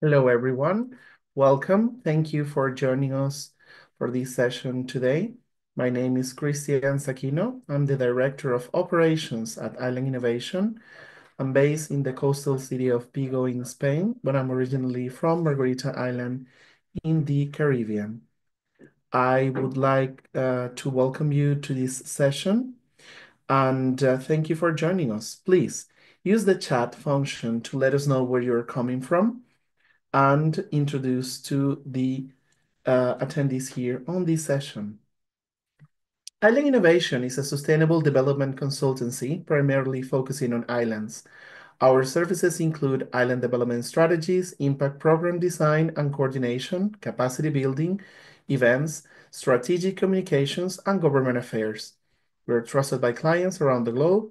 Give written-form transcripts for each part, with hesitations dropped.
Hello, everyone. Welcome. Thank you for joining us for this session today. My name is Cristian Saquino. I'm the Director of Operations at Island Innovation. I'm based in the coastal city of Vigo in Spain, but I'm originally from Margarita Island in the Caribbean. I would like to welcome you to this session and thank you for joining us. Please use the chat function to let us know where you're coming from and introduce to the attendees here on this session. Island Innovation is a sustainable development consultancy primarily focusing on islands. Our services include island development strategies, impact program design and coordination, capacity building, events, strategic communications, and government affairs. We're trusted by clients around the globe,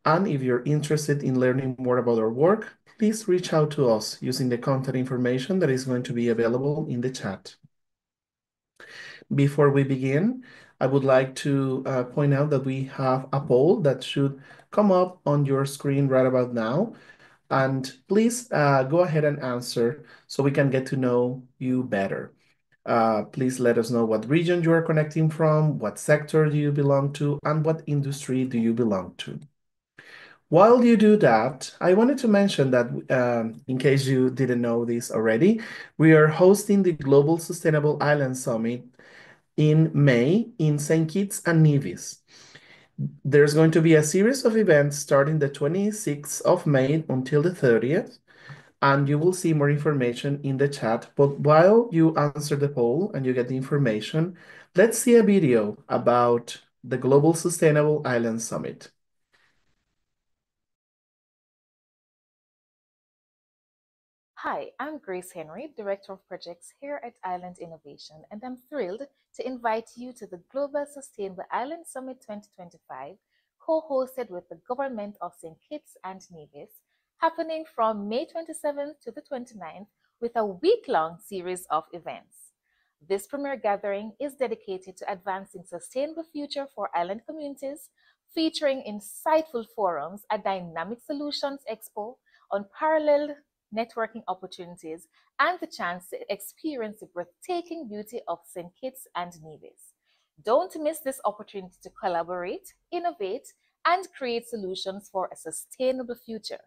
and if you're interested in learning more about our work, please reach out to us using the contact information that is going to be available in the chat. Before we begin, I would like to point out that we have a poll that should come up on your screen right about now. And please go ahead and answer so we can get to know you better. Please let us know what region you are connecting from, what sector do you belong to, and what industry do you belong to. While you do that, I wanted to mention that in case you didn't know this already, we are hosting the Global Sustainable Island Summit in May in St. Kitts and Nevis. There's going to be a series of events starting the 26th of May until the 30th, and you will see more information in the chat. But while you answer the poll and you get the information, let's see a video about the Global Sustainable Island Summit. Hi, I'm Grace Henry, Director of Projects here at Island Innovation, and I'm thrilled to invite you to the Global Sustainable Island Summit 2025, co-hosted with the Government of St. Kitts and Nevis, happening from May 27th to the 29th with a week-long series of events. This premier gathering is dedicated to advancing sustainable future for island communities, featuring insightful forums, a dynamic solutions expo, unparalleled networking opportunities, and the chance to experience the breathtaking beauty of St. Kitts and Nevis. Don't miss this opportunity to collaborate, innovate, and create solutions for a sustainable future.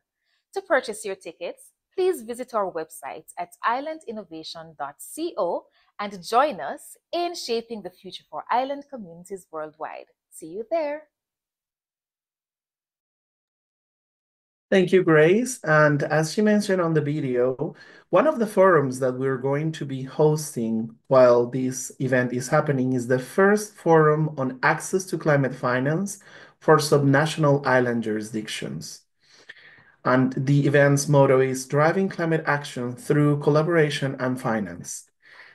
To purchase your tickets, please visit our website at islandinnovation.co and join us in shaping the future for island communities worldwide. See you there. Thank you, Grace. And as she mentioned on the video, one of the forums that we're going to be hosting while this event is happening is the first forum on access to climate finance for subnational island jurisdictions. And the event's motto is Driving Climate Action Through Collaboration and Finance.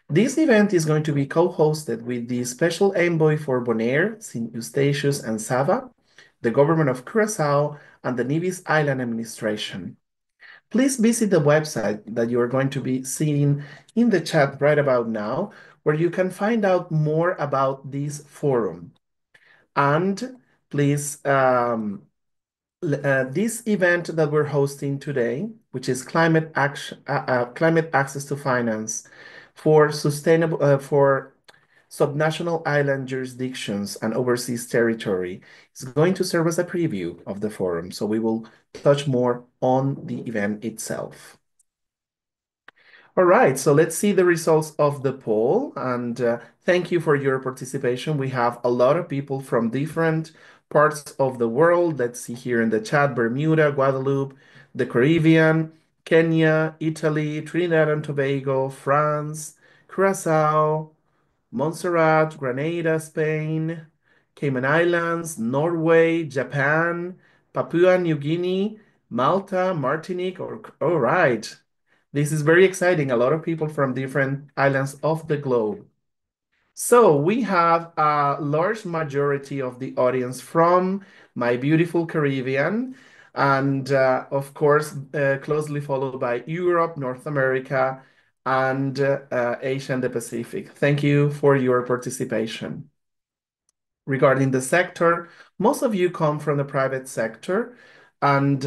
This event is going to be co-hosted with the Special Envoy for Bonaire, St. Eustatius, and Sava, the government of Curaçao, and the Nevis Island Administration. Please visit the website that you are going to be seeing in the chat right about now, where you can find out more about this forum. And please, this event that we're hosting today, which is climate access to finance for subnational island jurisdictions and overseas territory, is going to serve as a preview of the forum. So we will touch more on the event itself. All right, so let's see the results of the poll. And thank you for your participation. We have a lot of people from different parts of the world. Let's see here in the chat, Bermuda, Guadeloupe, the Caribbean, Kenya, Italy, Trinidad and Tobago, France, Curacao, Montserrat, Grenada, Spain, Cayman Islands, Norway, Japan, Papua New Guinea, Malta, Martinique. All right. This is very exciting. A lot of people from different islands of the globe. So we have a large majority of the audience from my beautiful Caribbean, and of course, closely followed by Europe, North America, and Asia and the Pacific. Thank you for your participation. Regarding the sector, most of you come from the private sector, and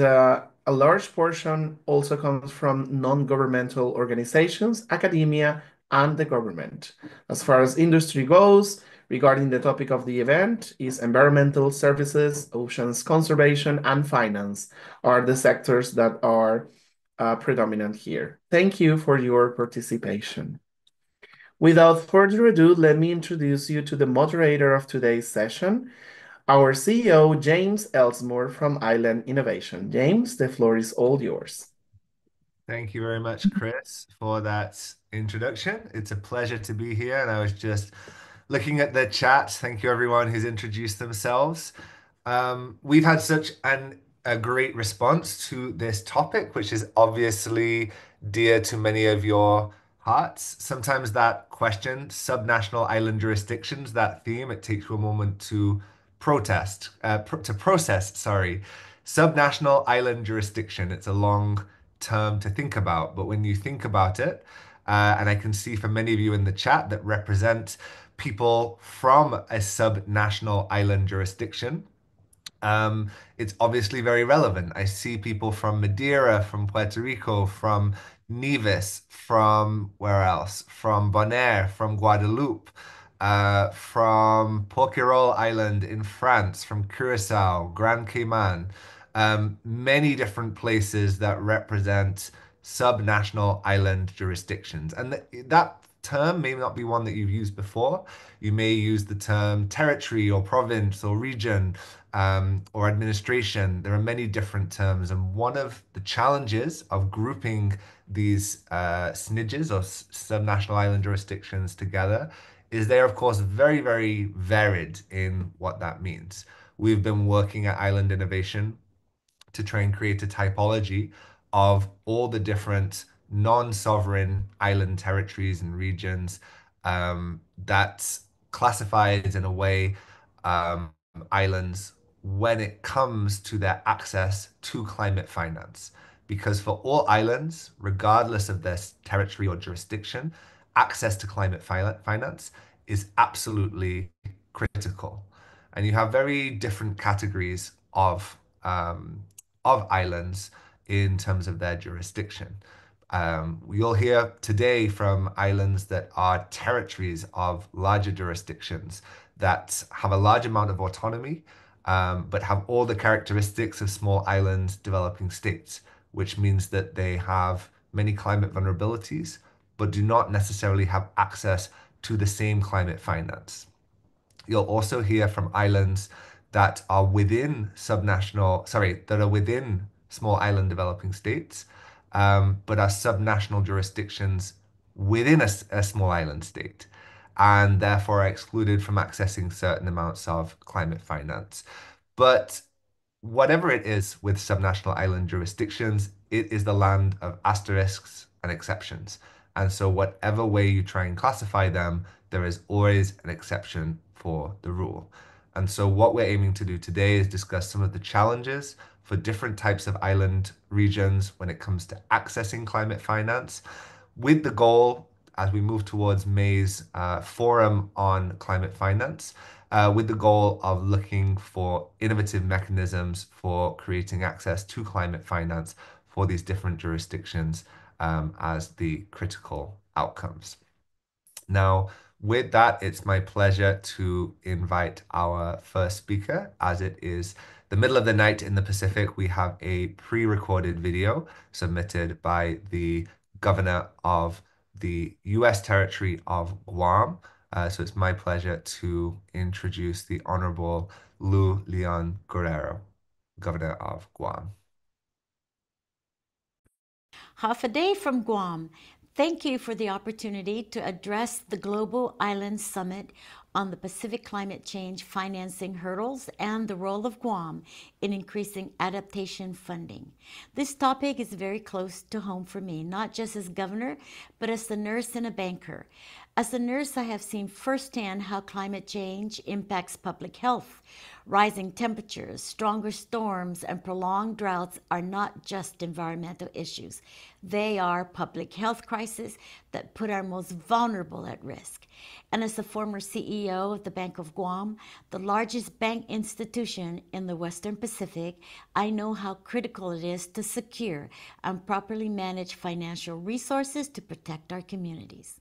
a large portion also comes from non-governmental organizations, academia, and the government. As far as industry goes, regarding the topic of the event is environmental services, oceans conservation, and finance are the sectors that are predominant here. Thank you for your participation. Without further ado, let me introduce you to the moderator of today's session, our CEO, James Elsmore from Island Innovation. James, the floor is all yours. Thank you very much, Chris, for that introduction. It's a pleasure to be here. And I was just looking at the chat. Thank you, everyone who's introduced themselves. We've had a great response to this topic, which is obviously dear to many of your hearts. Sometimes that question, subnational island jurisdictions, that theme, it takes you a moment to process, sorry. Subnational island jurisdiction. It's a long term to think about, but when you think about it, and I can see for many of you in the chat that represent people from a subnational island jurisdiction, it's obviously very relevant. I see people from Madeira, from Puerto Rico, from Nevis, from where else? From Bonaire, from Guadeloupe, from Porquerolles Island in France, from Curacao, Grand Cayman, many different places that represent subnational island jurisdictions. And that term may not be one that you've used before. You may use the term territory or province or region or administration. There are many different terms. And one of the challenges of grouping these SNIJs or subnational island jurisdictions together is they're, of course, very, very varied in what that means. We've been working at Island Innovation to try and create a typology of all the different non-sovereign island territories and regions that classifies in a way um, islands when it comes to their access to climate finance. Because for all islands, regardless of their territory or jurisdiction, access to climate finance is absolutely critical. And you have very different categories of islands in terms of their jurisdiction. You'll hear today from islands that are territories of larger jurisdictions that have a large amount of autonomy, but have all the characteristics of small island developing states, which means that they have many climate vulnerabilities, but do not necessarily have access to the same climate finance. You'll also hear from islands that are within that are within small island developing states, but are subnational jurisdictions within a small island state, and therefore are excluded from accessing certain amounts of climate finance. But whatever it is with subnational island jurisdictions, it is the land of asterisks and exceptions. And so, whatever way you try and classify them, there is always an exception for the rule. And so, what we're aiming to do today is discuss some of the challenges for different types of island regions when it comes to accessing climate finance, with the goal, as we move towards May's forum on climate finance, with the goal of looking for innovative mechanisms for creating access to climate finance for these different jurisdictions as the critical outcomes. Now, with that, it's my pleasure to invite our first speaker. As it is the middle of the night in the Pacific, we have a pre-recorded video submitted by the governor of the U.S. territory of Guam. So it's my pleasure to introduce the Honorable Lou Leon Guerrero, governor of Guam. Half a day from Guam. Thank you for the opportunity to address the Global Island Summit on the Pacific climate change financing hurdles and the role of Guam in increasing adaptation funding. This topic is very close to home for me, not just as governor, but as a nurse and a banker. As a nurse, I have seen firsthand how climate change impacts public health. Rising temperatures, stronger storms, and prolonged droughts are not just environmental issues. They are public health crises that put our most vulnerable at risk. And as the former CEO of the Bank of Guam, the largest bank institution in the Western Pacific, I know how critical it is to secure and properly manage financial resources to protect our communities.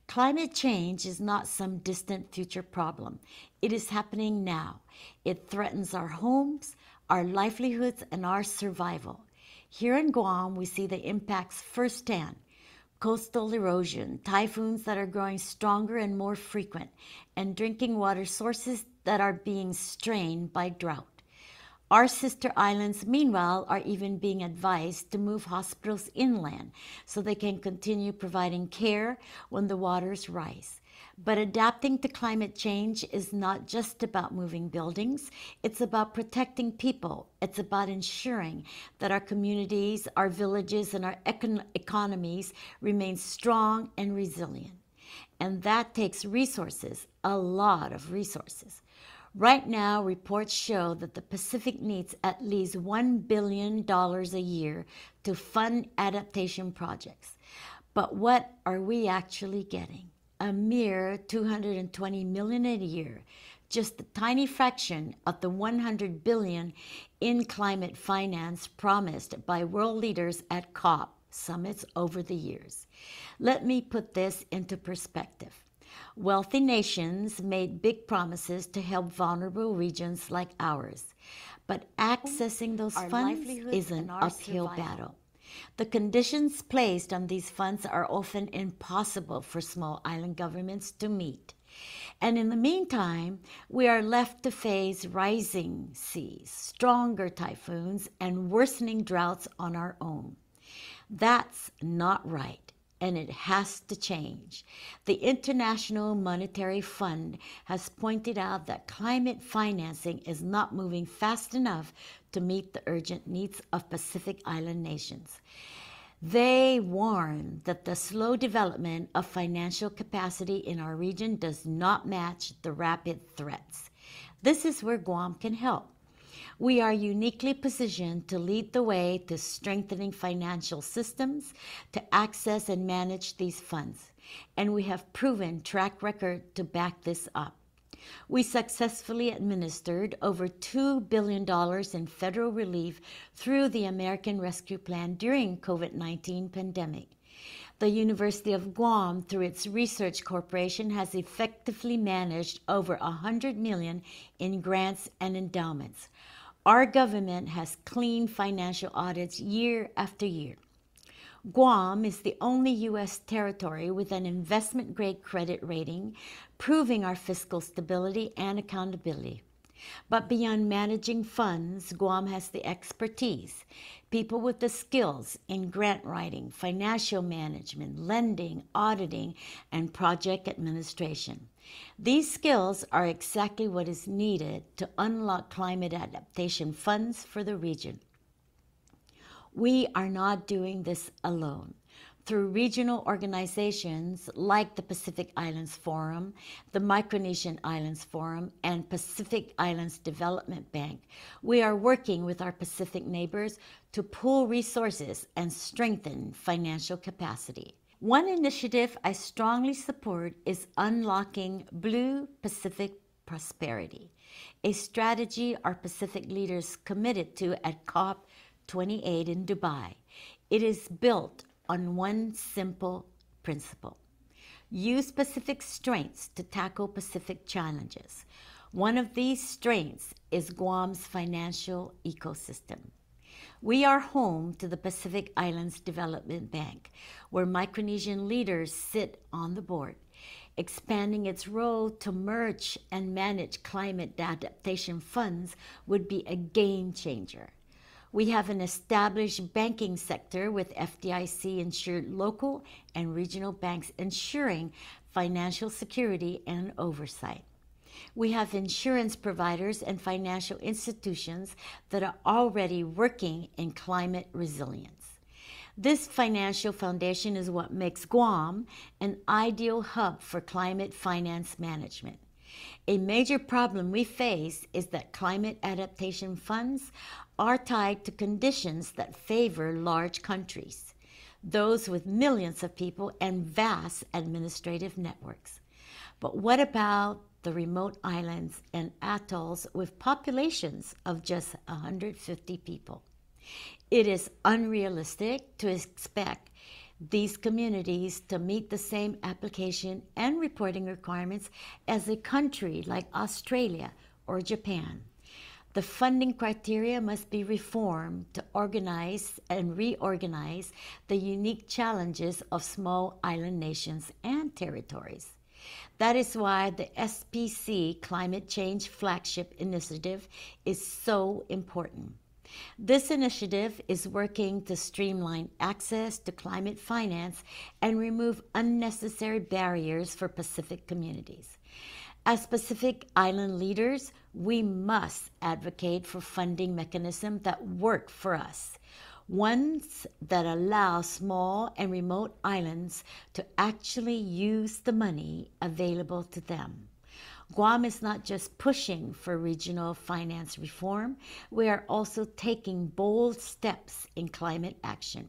Climate change is not some distant future problem. It is happening now. It threatens our homes, our livelihoods, and our survival. Here in Guam, we see the impacts firsthand. Coastal erosion, typhoons that are growing stronger and more frequent, and drinking water sources that are being strained by drought. Our sister islands, meanwhile, are even being advised to move hospitals inland so they can continue providing care when the waters rise. But adapting to climate change is not just about moving buildings. It's about protecting people. It's about ensuring that our communities, our villages, and our economies remain strong and resilient. And that takes resources, a lot of resources. Right now, reports show that the Pacific needs at least $1 billion a year to fund adaptation projects. But what are we actually getting? A mere $220 million a year, just a tiny fraction of the $100 billion in climate finance promised by world leaders at COP summits over the years. Let me put this into perspective. Wealthy nations made big promises to help vulnerable regions like ours, but accessing those funds is an uphill battle. The conditions placed on these funds are often impossible for small island governments to meet. And in the meantime, we are left to face rising seas, stronger typhoons, and worsening droughts on our own. That's not right. And it has to change. The International Monetary Fund has pointed out that climate financing is not moving fast enough to meet the urgent needs of Pacific Island nations. They warn that the slow development of financial capacity in our region does not match the rapid threats. This is where Guam can help. We are uniquely positioned to lead the way to strengthening financial systems to access and manage these funds, and we have proven track record to back this up. We successfully administered over $2 billion in federal relief through the American Rescue Plan during COVID-19 pandemic. The University of Guam, through its research corporation, has effectively managed over $100 million in grants and endowments. Our government has clean financial audits year after year. Guam is the only U.S. territory with an investment-grade credit rating, proving our fiscal stability and accountability. But beyond managing funds, Guam has the expertise, people with the skills in grant writing, financial management, lending, auditing, and project administration. These skills are exactly what is needed to unlock climate adaptation funds for the region. We are not doing this alone. Through regional organizations like the Pacific Islands Forum, the Micronesian Islands Forum, and Pacific Islands Development Bank, we are working with our Pacific neighbors to pool resources and strengthen financial capacity. One initiative I strongly support is unlocking Blue Pacific Prosperity, a strategy our Pacific leaders committed to at COP 28 in Dubai. It is built on one simple principle: use Pacific strengths to tackle Pacific challenges. One of these strengths is Guam's financial ecosystem. We are home to the Pacific Islands Development Bank, where Micronesian leaders sit on the board. Expanding its role to merge and manage climate adaptation funds would be a game changer. We have an established banking sector with FDIC-insured local and regional banks ensuring financial security and oversight. We have insurance providers and financial institutions that are already working in climate resilience. This financial foundation is what makes Guam an ideal hub for climate finance management. A major problem we face is that climate adaptation funds are tied to conditions that favor large countries, those with millions of people and vast administrative networks. But what about the remote islands and atolls with populations of just 150 people? It is unrealistic to expect these communities to meet the same application and reporting requirements as a country like Australia or Japan. The funding criteria must be reformed to organize and reorganize the unique challenges of small island nations and territories. That is why the SPC Climate Change Flagship Initiative is so important. This initiative is working to streamline access to climate finance and remove unnecessary barriers for Pacific communities. As Pacific Island leaders, we must advocate for funding mechanisms that work for us, ones that allow small and remote islands to actually use the money available to them. Guam is not just pushing for regional finance reform, we are also taking bold steps in climate action.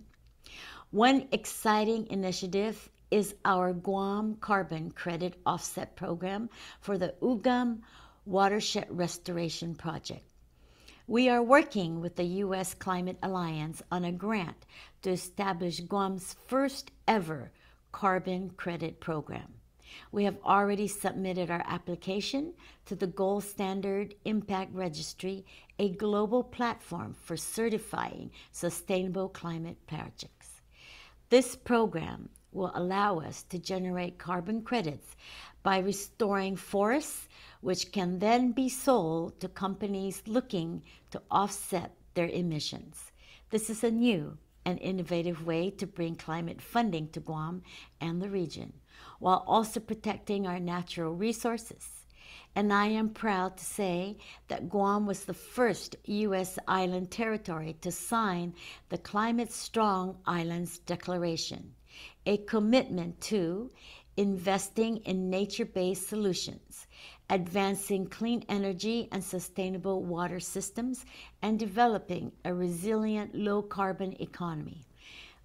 One exciting initiative is our Guam Carbon Credit Offset Program for the Ugam Watershed Restoration Project. We are working with the U.S. Climate Alliance on a grant to establish Guam's first ever carbon credit program. We have already submitted our application to the Gold Standard Impact Registry, a global platform for certifying sustainable climate projects. This program will allow us to generate carbon credits by restoring forests, which can then be sold to companies looking to offset their emissions. This is a new and innovative way to bring climate funding to Guam and the region, while also protecting our natural resources. And I am proud to say that Guam was the first U.S. island territory to sign the Climate Strong Islands Declaration, a commitment to investing in nature-based solutions, advancing clean energy and sustainable water systems, and developing a resilient low-carbon economy.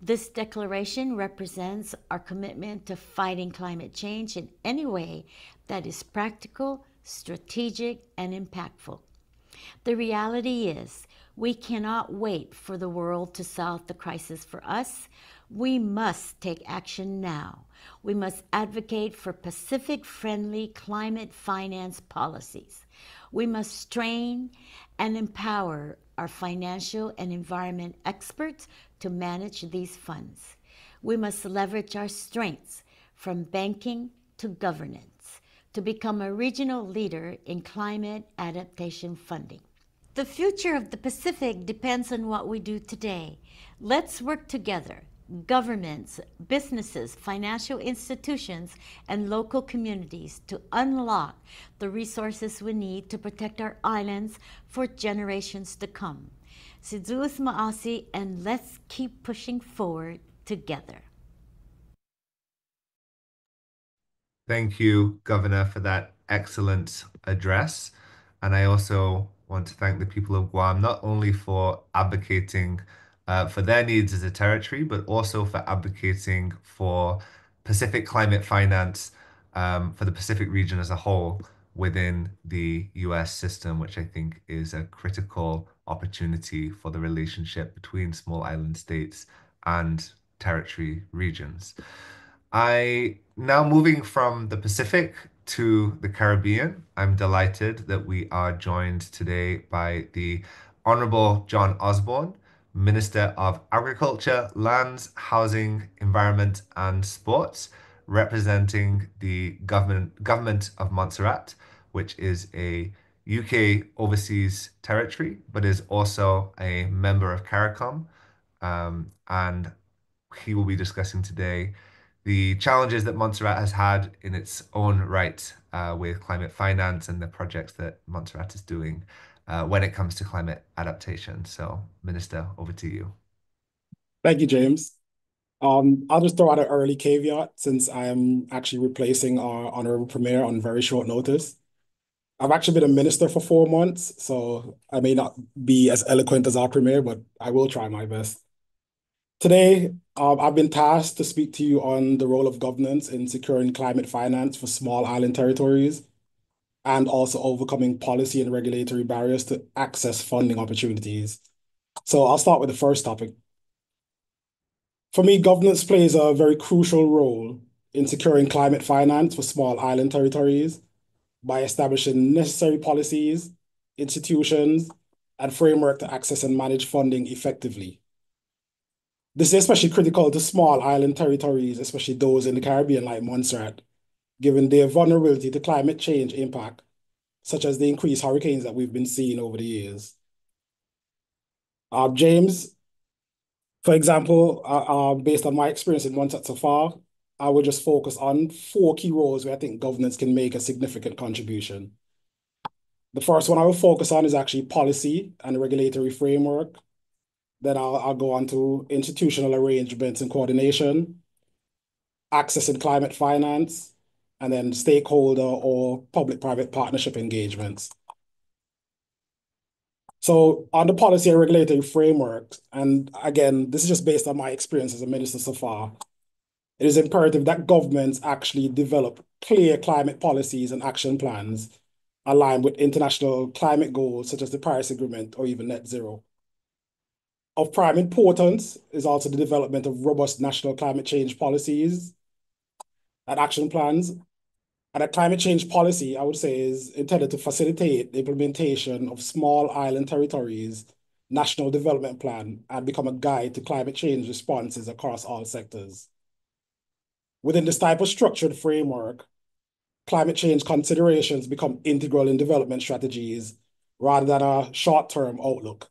This declaration represents our commitment to fighting climate change in any way that is practical, strategic, and impactful. The reality is, we cannot wait for the world to solve the crisis for us. We must take action now. We must advocate for Pacific-friendly climate finance policies. We must train and empower our financial and environment experts to manage these funds. We must leverage our strengths from banking to governance to become a regional leader in climate adaptation funding. The future of the Pacific depends on what we do today. Let's work together, governments, businesses, financial institutions, and local communities to unlock the resources we need to protect our islands for generations to come. Sidus Maasi, and let's keep pushing forward together. Thank you, Governor, for that excellent address. And I also want to thank the people of Guam not only for advocating for their needs as a territory, but also for advocating for Pacific climate finance for the Pacific region as a whole within the US system, which I think is a critical opportunity for the relationship between small island states and territory regions. I now moving from the Pacific to the Caribbean. I'm delighted that we are joined today by the Honorable John Osborne, Minister of Agriculture, Lands, Housing, Environment, and Sports, representing the government of Montserrat, which is a UK overseas territory, but is also a member of CARICOM. And he will be discussing today the challenges that Montserrat has had in its own right with climate finance and the projects that Montserrat is doing when it comes to climate adaptation. So, Minister, over to you. Thank you, James. I'll just throw out an early caveat since I am actually replacing our honorable premier on very short notice. I've actually been a minister for 4 months, so I may not be as eloquent as our premier, but I will try my best. Today, I've been tasked to speak to you on the role of governance in securing climate finance for small island territories and also overcoming policy and regulatory barriers to access funding opportunities. So I'll start with the first topic. For me, governance plays a very crucial role in securing climate finance for small island territories by establishing necessary policies, institutions, and framework to access and manage funding effectively. This is especially critical to small island territories, especially those in the Caribbean like Montserrat, given their vulnerability to climate change impact, such as the increased hurricanes that we've been seeing over the years. James, for example, based on my experience in Montserrat so far, I would just focus on four key roles where I think governance can make a significant contribution. The first one I will focus on is actually policy and regulatory framework. Then I'll go on to institutional arrangements and coordination, access and climate finance, and then stakeholder or public-private partnership engagements. So on the policy and regulatory framework, and again, this is just based on my experience as a minister so far, it is imperative that governments actually develop clear climate policies and action plans aligned with international climate goals such as the Paris Agreement or even net zero. Of prime importance is also the development of robust national climate change policies and action plans. And a climate change policy, I would say, is intended to facilitate the implementation of small island territories' national development plan and become a guide to climate change responses across all sectors. Within this type of structured framework, climate change considerations become integral in development strategies rather than a short-term outlook.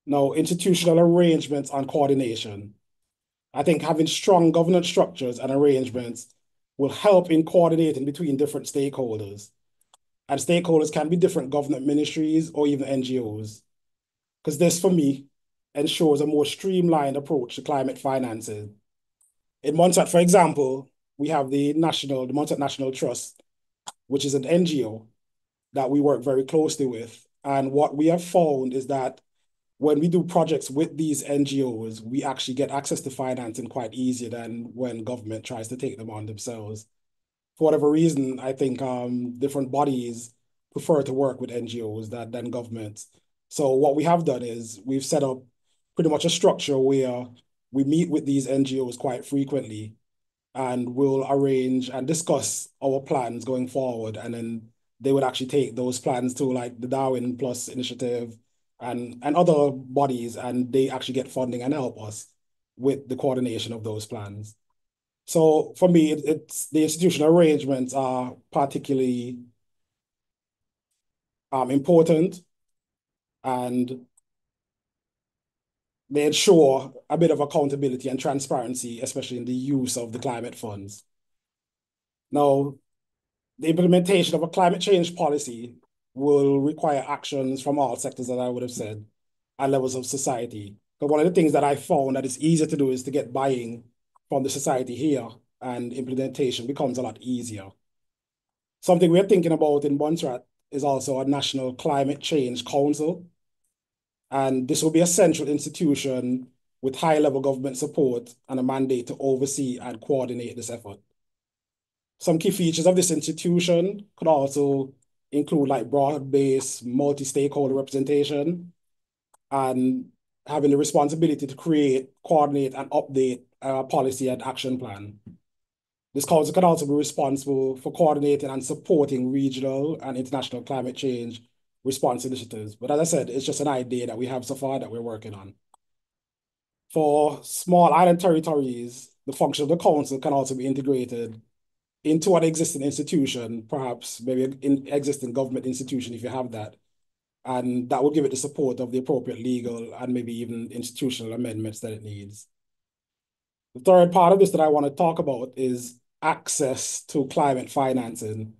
Now, institutional arrangements and coordination. I think having strong governance structures and arrangements will help in coordinating between different stakeholders. And stakeholders can be different government ministries or even NGOs. Because this, for me, ensures a more streamlined approach to climate financing. In Montserrat, for example, we have the Montserrat National Trust, which is an NGO that we work very closely with. And what we have found is that when we do projects with these NGOs, we actually get access to financing quite easier than when government tries to take them on themselves. For whatever reason, I think different bodies prefer to work with NGOs than governments. So what we have done is we've set up pretty much a structure where we meet with these NGOs quite frequently and we'll arrange and discuss our plans going forward. And then they would actually take those plans to like the Darwin Plus initiative and other bodies, and they actually get funding and help us with the coordination of those plans. So for me, it's the institutional arrangements are particularly important, and they ensure a bit of accountability and transparency, especially in the use of the climate funds. Now, the implementation of a climate change policy will require actions from all sectors, as I would have said, and levels of society. But one of the things that I found that is easier to do is to get buy-in from the society here, and implementation becomes a lot easier. Something we're thinking about in Montserrat is also a National Climate Change Council, and this will be a central institution with high-level government support and a mandate to oversee and coordinate this effort. Some key features of this institution could also include like broad-based multi-stakeholder representation and having the responsibility to create, coordinate, and update a policy and action plan. This council can also be responsible for coordinating and supporting regional and international climate change response initiatives. But as I said, it's just an idea that we have so far that we're working on. For small island territories, the function of the council can also be integrated into an existing institution, perhaps maybe an existing government institution if you have that. And that will give it the support of the appropriate legal and maybe even institutional amendments that it needs. The third part of this that I want to talk about is access to climate financing.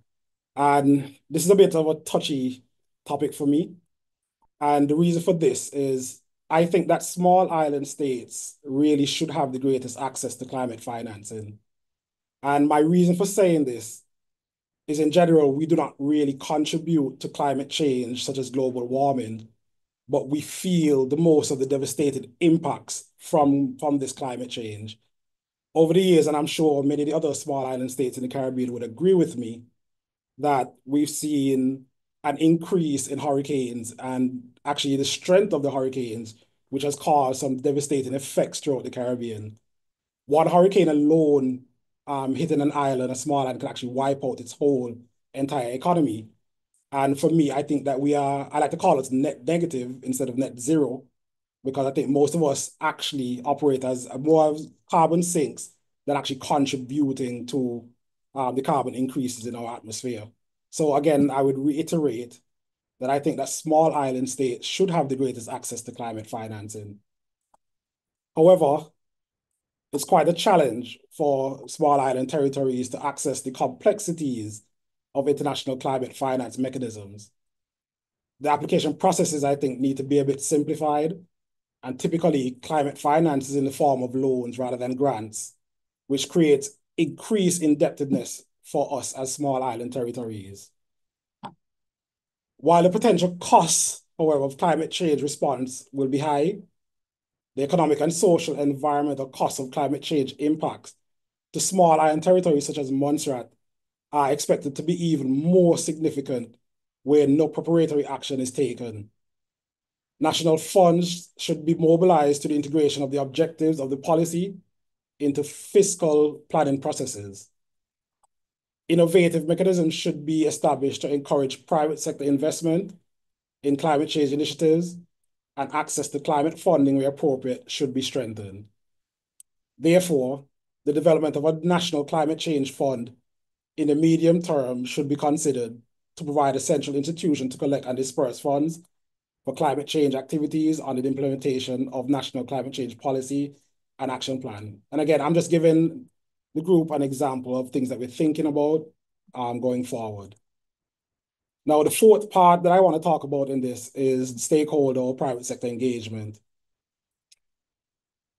And this is a bit of a touchy topic for me. And the reason for this is I think that small island states really should have the greatest access to climate financing. And my reason for saying this is in general, we do not really contribute to climate change, such as global warming, but we feel the most of the devastating impacts from this climate change. Over the years, and I'm sure many of the other small island states in the Caribbean would agree with me, that we've seen an increase in hurricanes and actually the strength of the hurricanes, which has caused some devastating effects throughout the Caribbean. One hurricane alone hitting an island, a small island, can actually wipe out its whole entire economy. And for me, I think that I like to call it net negative instead of net zero, because I think most of us actually operate as more carbon sinks than actually contributing to the carbon increases in our atmosphere. So again, I would reiterate that I think that small island states should have the greatest access to climate financing. However, it's quite a challenge for small island territories to access the complexities of international climate finance mechanisms. The application processes, I think, need to be a bit simplified, and typically climate finance is in the form of loans rather than grants, which creates increased indebtedness for us as small island territories. While the potential costs, however, of climate change response will be high, the economic and social environmental costs of climate change impacts to small island territories such as Montserrat are expected to be even more significant where no preparatory action is taken. National funds should be mobilized to the integration of the objectives of the policy into fiscal planning processes. Innovative mechanisms should be established to encourage private sector investment in climate change initiatives, and access to climate funding where appropriate should be strengthened. Therefore, the development of a national climate change fund in the medium term should be considered to provide a central institution to collect and disperse funds for climate change activities under the implementation of national climate change policy and action plan. And again, I'm just giving the group an example of things that we're thinking about going forward. Now, the fourth part that I want to talk about in this is stakeholder or private sector engagement.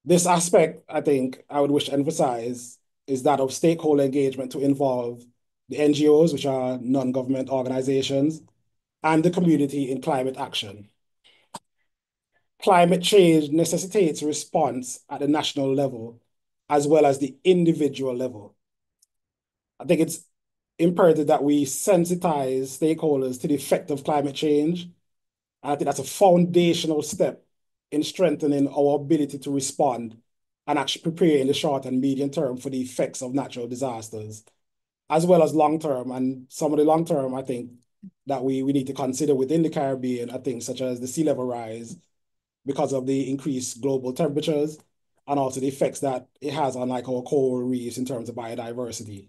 This aspect, I think, I would wish to emphasize is that of stakeholder engagement to involve the NGOs, which are non-government organizations, and the community in climate action. Climate change necessitates a response at the national level as well as the individual level. I think it's imperative that we sensitize stakeholders to the effect of climate change. And I think that's a foundational step in strengthening our ability to respond and actually prepare in the short and medium term for the effects of natural disasters, as well as long term. And some of the long term, I think, that we need to consider within the Caribbean are things such as the sea level rise because of the increased global temperatures, and also the effects that it has on like our coral reefs in terms of biodiversity.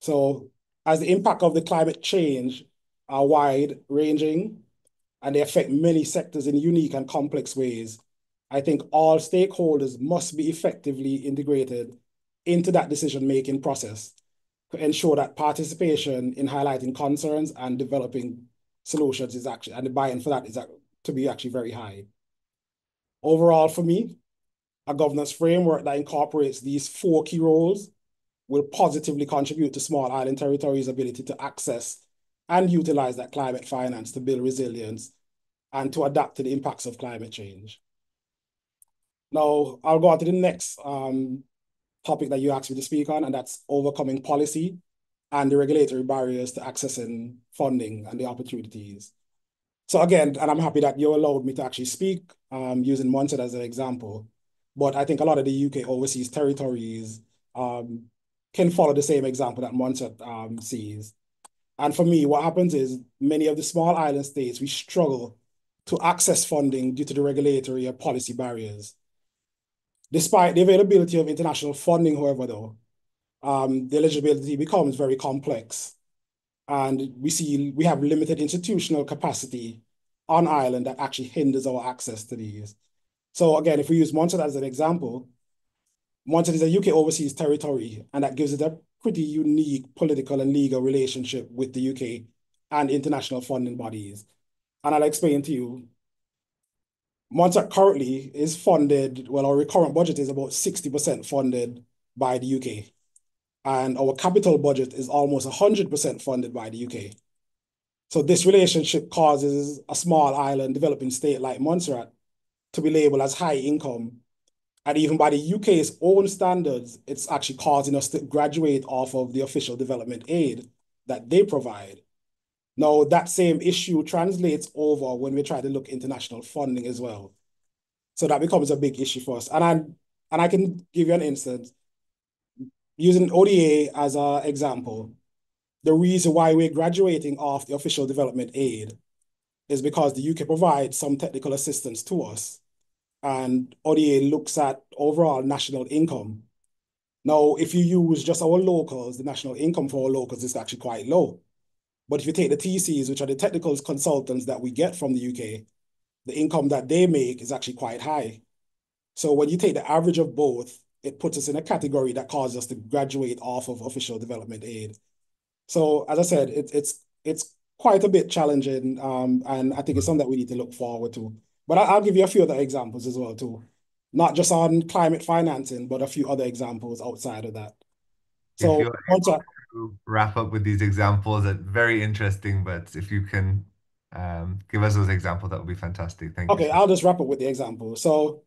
So as the impact of the climate change are wide ranging and they affect many sectors in unique and complex ways, I think all stakeholders must be effectively integrated into that decision-making process to ensure that participation in highlighting concerns and developing solutions is actually, and the buy-in for that is to be actually very high. Overall, for me, a governance framework that incorporates these four key roles will positively contribute to small island territories' ability to access and utilize that climate finance to build resilience and to adapt to the impacts of climate change. Now, I'll go on to the next topic that you asked me to speak on, and that's overcoming policy and the regulatory barriers to accessing funding and the opportunities. So again, and I'm happy that you allowed me to actually speak using Montserrat as an example, but I think a lot of the UK overseas territories can follow the same example that Montserrat sees. And for me, what happens is many of the small island states, we struggle to access funding due to the regulatory or policy barriers. Despite the availability of international funding, however, though, the eligibility becomes very complex. And we have limited institutional capacity on island that actually hinders our access to these. So again, if we use Montserrat as an example, Montserrat is a UK overseas territory, and that gives it a pretty unique political and legal relationship with the UK and international funding bodies. And I'll explain to you Montserrat currently is funded, well, our current budget is about 60% funded by the UK. And our capital budget is almost 100% funded by the UK. So this relationship causes a small island developing state like Montserrat to be labeled as high income. And even by the UK's own standards, it's actually causing us to graduate off of the official development aid that they provide. Now, that same issue translates over when we try to look international funding as well. So that becomes a big issue for us. And I can give you an instance using ODA as an example. The reason why we're graduating off the official development aid is because the UK provides some technical assistance to us, and ODA looks at overall national income. Now, if you use just our locals, the national income for our locals is actually quite low. But if you take the TCs, which are the technical consultants that we get from the UK, the income that they make is actually quite high. So when you take the average of both, it puts us in a category that causes us to graduate off of official development aid. So as I said, it's quite a bit challenging, and I think it's something that we need to look forward to. But I'll give you a few other examples as well too, not just on climate financing, but a few other examples outside of that. If So you're once I, able to wrap up with these examples, that very interesting, but if you can give us those examples, that would be fantastic. Thank you okay, so I'll just wrap up with the example. So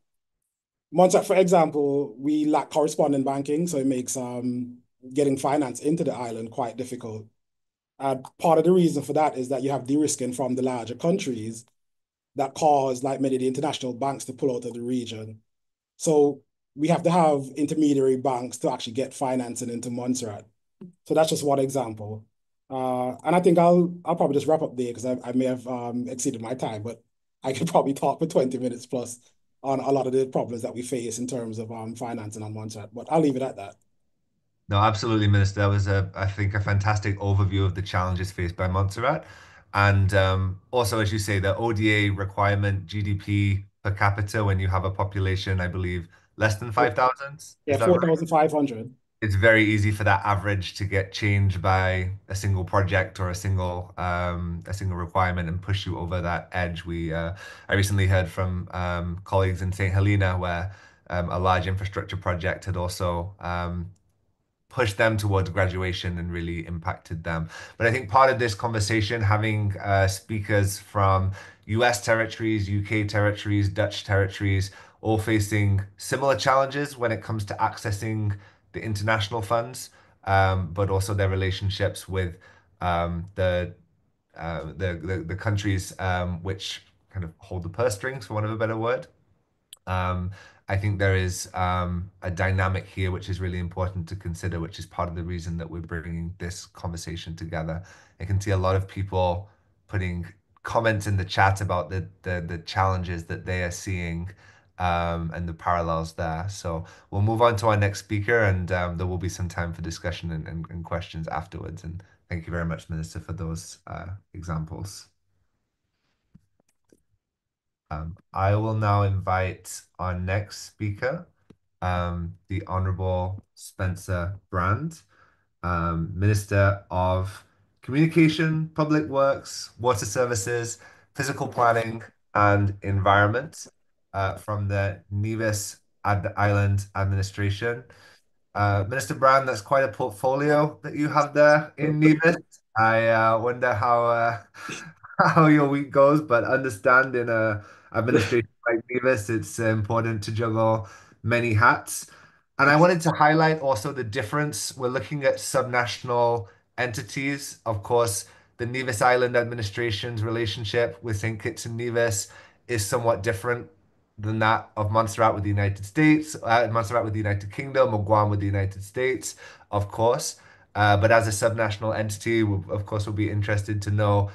Montserrat, for example, we lack correspondent banking, so it makes getting finance into the island quite difficult. Part of the reason for that is that you have de-risking from the larger countries that cause like many of the international banks to pull out of the region. So we have to have intermediary banks to actually get financing into Montserrat. So that's just one example. And I think I'll probably just wrap up there because I may have exceeded my time, but I could probably talk for 20 minutes plus on a lot of the problems that we face in terms of financing on Montserrat. But I'll leave it at that. No, absolutely, Minister. That was I think, a fantastic overview of the challenges faced by Montserrat. And also, as you say, the ODA requirement, GDP per capita, when you have a population, I believe, less than 5,000. Yeah, Is that right? 4,500. It's very easy for that average to get changed by a single project or a single requirement and push you over that edge. I recently heard from colleagues in St. Helena where a large infrastructure project had also pushed them towards graduation and really impacted them. But I think part of this conversation, having speakers from US territories, UK territories, Dutch territories, all facing similar challenges when it comes to accessing the international funds, but also their relationships with the countries which kind of hold the purse strings, for want of a better word. Um, I think there is a dynamic here which is really important to consider, which is part of the reason that we're bringing this conversation together. I can see a lot of people putting comments in the chat about the challenges that they are seeing and the parallels there. So we'll move on to our next speaker, and there will be some time for discussion and questions afterwards. And thank you very much, Minister, for those examples. I will now invite our next speaker, the Honorable Spencer Brand, Minister of Communication, Public Works, Water Services, Physical Planning, and Environment from the Nevis Island Administration. Minister Brand, that's quite a portfolio that you have there in Nevis. I wonder how your week goes, but understand in a administration like Nevis, it's important to juggle many hats. And I wanted to highlight also the difference. We're looking at subnational entities. Of course, the Nevis Island administration's relationship with St. Kitts and Nevis is somewhat different than that of Montserrat with the United States, Montserrat with the United Kingdom, or Guam with the United States, of course. But as a subnational entity, we, of course, will be interested to know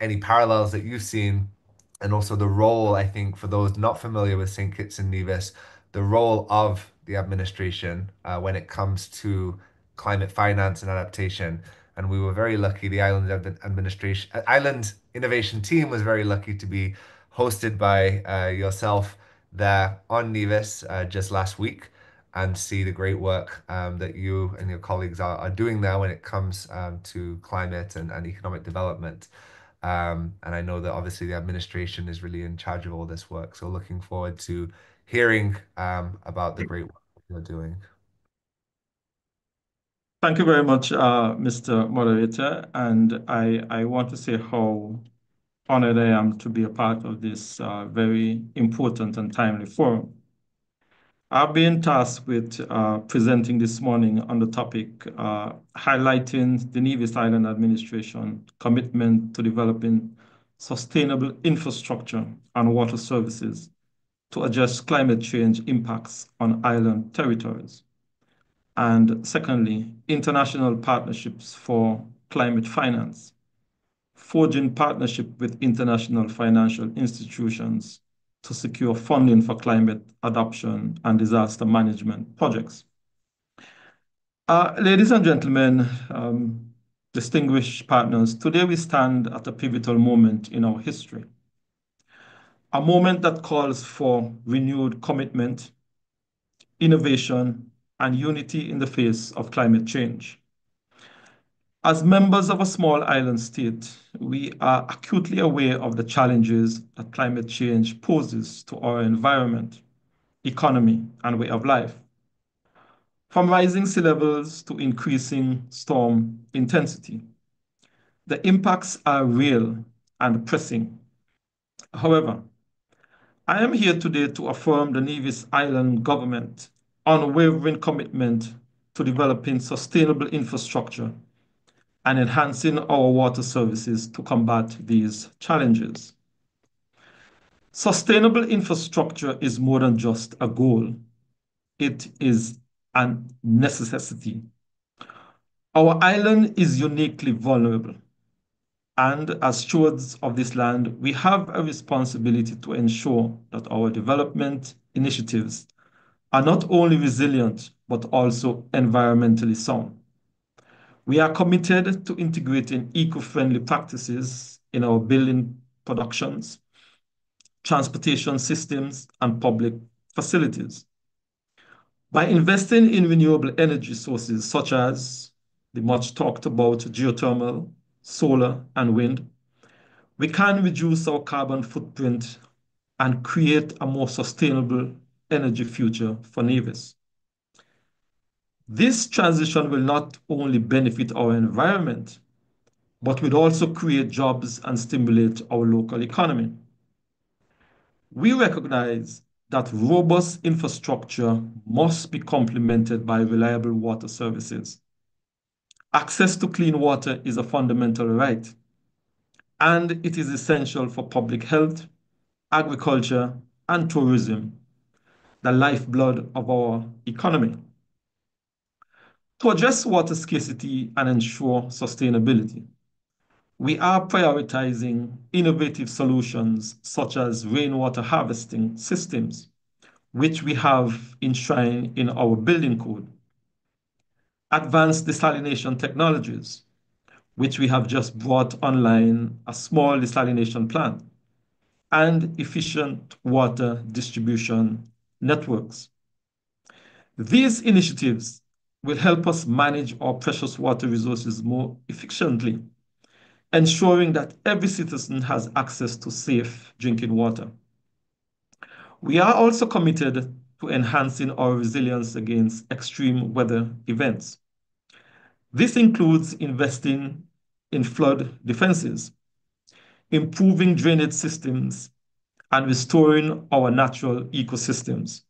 any parallels that you've seen, and also the role, I think, for those not familiar with St. Kitts and Nevis, the role of the administration when it comes to climate finance and adaptation. And we were very lucky, the Island Innovation team was very lucky to be hosted by yourself there on Nevis just last week and see the great work that you and your colleagues are doing now when it comes to climate and economic development. And I know that obviously the administration is really in charge of all this work. So looking forward to hearing about the great work that you're doing. Thank you very much, Mr. Moderator. And I want to say how honored I am to be a part of this very important and timely forum. I've been tasked with presenting this morning on the topic highlighting the Nevis Island Administration commitment to developing sustainable infrastructure and water services to address climate change impacts on island territories. And secondly, international partnerships for climate finance, forging partnership with international financial institutions to secure funding for climate adaptation and disaster management projects. Ladies and gentlemen, distinguished partners, today we stand at a pivotal moment in our history, a moment that calls for renewed commitment, innovation, and unity in the face of climate change. As members of a small island state, we are acutely aware of the challenges that climate change poses to our environment, economy, and way of life. From rising sea levels to increasing storm intensity, the impacts are real and pressing. However, I am here today to affirm the Nevis Island government unwavering commitment to developing sustainable infrastructure and enhancing our water services to combat these challenges. Sustainable infrastructure is more than just a goal. It is a necessity. Our island is uniquely vulnerable, and as stewards of this land, we have a responsibility to ensure that our development initiatives are not only resilient, but also environmentally sound. We are committed to integrating eco-friendly practices in our building productions, transportation systems, and public facilities. By investing in renewable energy sources such as the much talked about geothermal, solar, and wind, we can reduce our carbon footprint and create a more sustainable energy future for Nevis. This transition will not only benefit our environment, but will also create jobs and stimulate our local economy. We recognize that robust infrastructure must be complemented by reliable water services. Access to clean water is a fundamental right, and it is essential for public health, agriculture, and tourism, the lifeblood of our economy. To address water scarcity and ensure sustainability, we are prioritizing innovative solutions such as rainwater harvesting systems, which we have enshrined in our building code, advanced desalination technologies, which we have just brought online a small desalination plant, and efficient water distribution networks. These initiatives will help us manage our precious water resources more efficiently, ensuring that every citizen has access to safe drinking water. We are also committed to enhancing our resilience against extreme weather events. This includes investing in flood defenses, improving drainage systems, and restoring our natural ecosystems.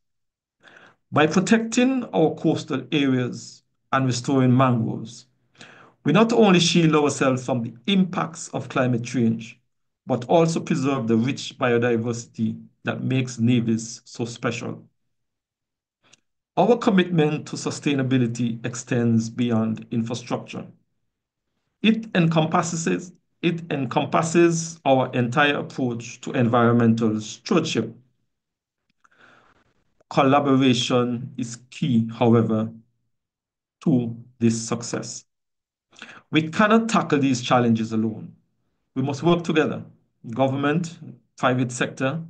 By protecting our coastal areas and restoring mangroves, we not only shield ourselves from the impacts of climate change, but also preserve the rich biodiversity that makes Nevis so special. Our commitment to sustainability extends beyond infrastructure. It encompasses, it encompasses our entire approach to environmental stewardship. Collaboration is key, however, to this success. We cannot tackle these challenges alone. We must work together, government, private sector,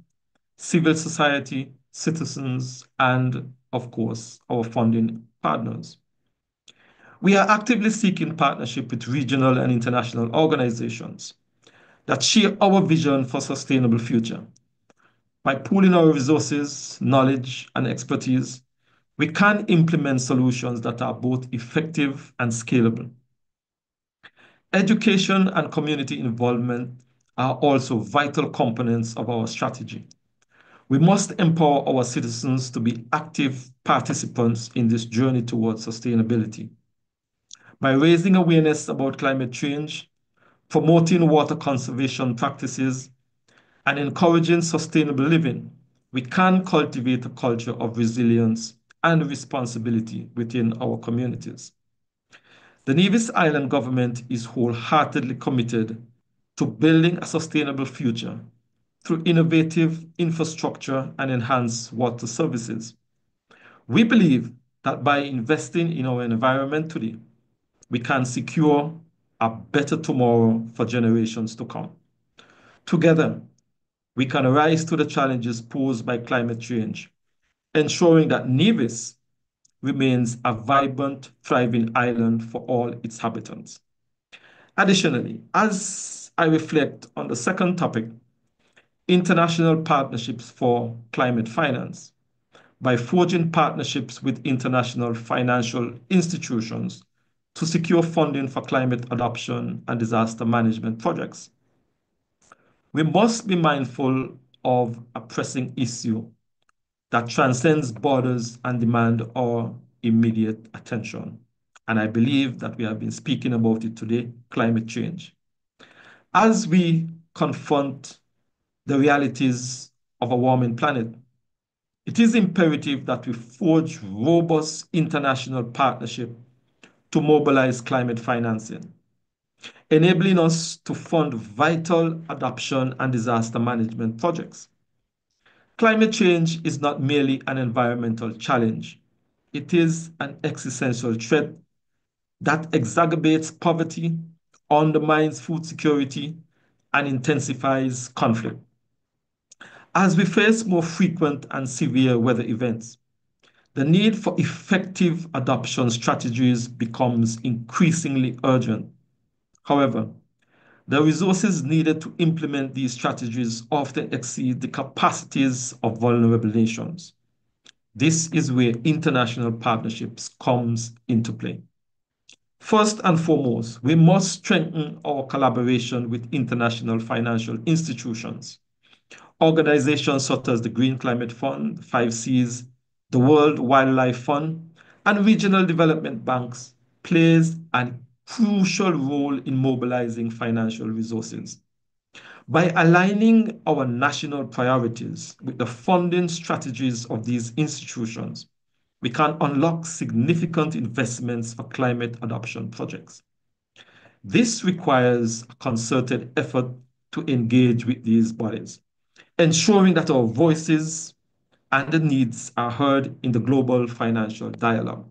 civil society, citizens, and of course, our funding partners. We are actively seeking partnership with regional and international organizations that share our vision for sustainable future. By pooling our resources, knowledge, and expertise, we can implement solutions that are both effective and scalable. Education and community involvement are also vital components of our strategy. We must empower our citizens to be active participants in this journey towards sustainability. By raising awareness about climate change, promoting water conservation practices, and encouraging sustainable living, we can cultivate a culture of resilience and responsibility within our communities. The Nevis Island government is wholeheartedly committed to building a sustainable future through innovative infrastructure and enhanced water services. We believe that by investing in our environment today, we can secure a better tomorrow for generations to come. Together, we can rise to the challenges posed by climate change, ensuring that Nevis remains a vibrant, thriving island for all its inhabitants. Additionally, as I reflect on the second topic, international partnerships for climate finance, by forging partnerships with international financial institutions to secure funding for climate adaptation and disaster management projects. We must be mindful of a pressing issue that transcends borders and demand our immediate attention. And I believe that we have been speaking about it today, climate change. As we confront the realities of a warming planet, it is imperative that we forge robust international partnership to mobilize climate financing, enabling us to fund vital adaptation and disaster management projects. Climate change is not merely an environmental challenge. It is an existential threat that exacerbates poverty, undermines food security, and intensifies conflict. As we face more frequent and severe weather events, the need for effective adoption strategies becomes increasingly urgent. However, the resources needed to implement these strategies often exceed the capacities of vulnerable nations. This is where international partnerships comes into play. First and foremost, we must strengthen our collaboration with international financial institutions. Organizations such as the Green Climate Fund, 5Cs, the World Wildlife Fund, and regional development banks plays a crucial role in mobilizing financial resources. By aligning our national priorities with the funding strategies of these institutions, we can unlock significant investments for climate adoption projects. This requires a concerted effort to engage with these bodies, ensuring that our voices and the needs are heard in the global financial dialogue.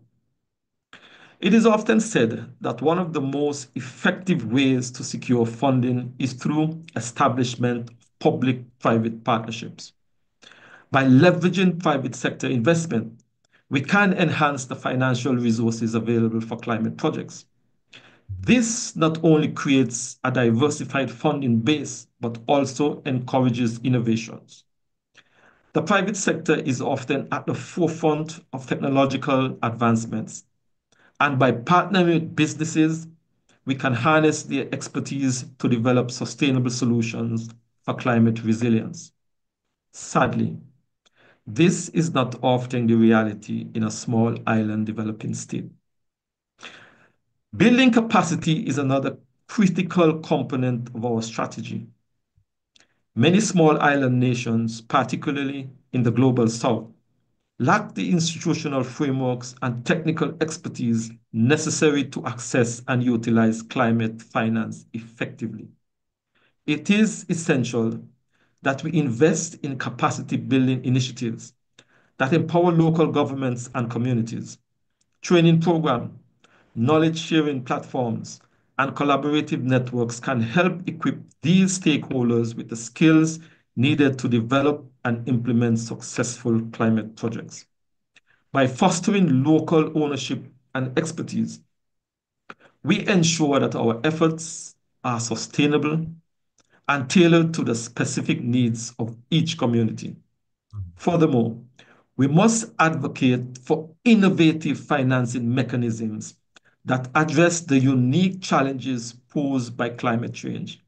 It is often said that one of the most effective ways to secure funding is through establishment of public-private partnerships. By leveraging private sector investment, we can enhance the financial resources available for climate projects. This not only creates a diversified funding base, but also encourages innovations. The private sector is often at the forefront of technological advancements, and by partnering with businesses, we can harness their expertise to develop sustainable solutions for climate resilience. Sadly, this is not often the reality in a small island developing state. Building capacity is another critical component of our strategy. Many small island nations, particularly in the global south, lack the institutional frameworks and technical expertise necessary to access and utilize climate finance effectively. It is essential that we invest in capacity building initiatives that empower local governments and communities, training programs, knowledge sharing platforms, and collaborative networks can help equip these stakeholders with the skills needed to develop and implement successful climate projects. By fostering local ownership and expertise, we ensure that our efforts are sustainable and tailored to the specific needs of each community. Furthermore, we must advocate for innovative financing mechanisms that address the unique challenges posed by climate change.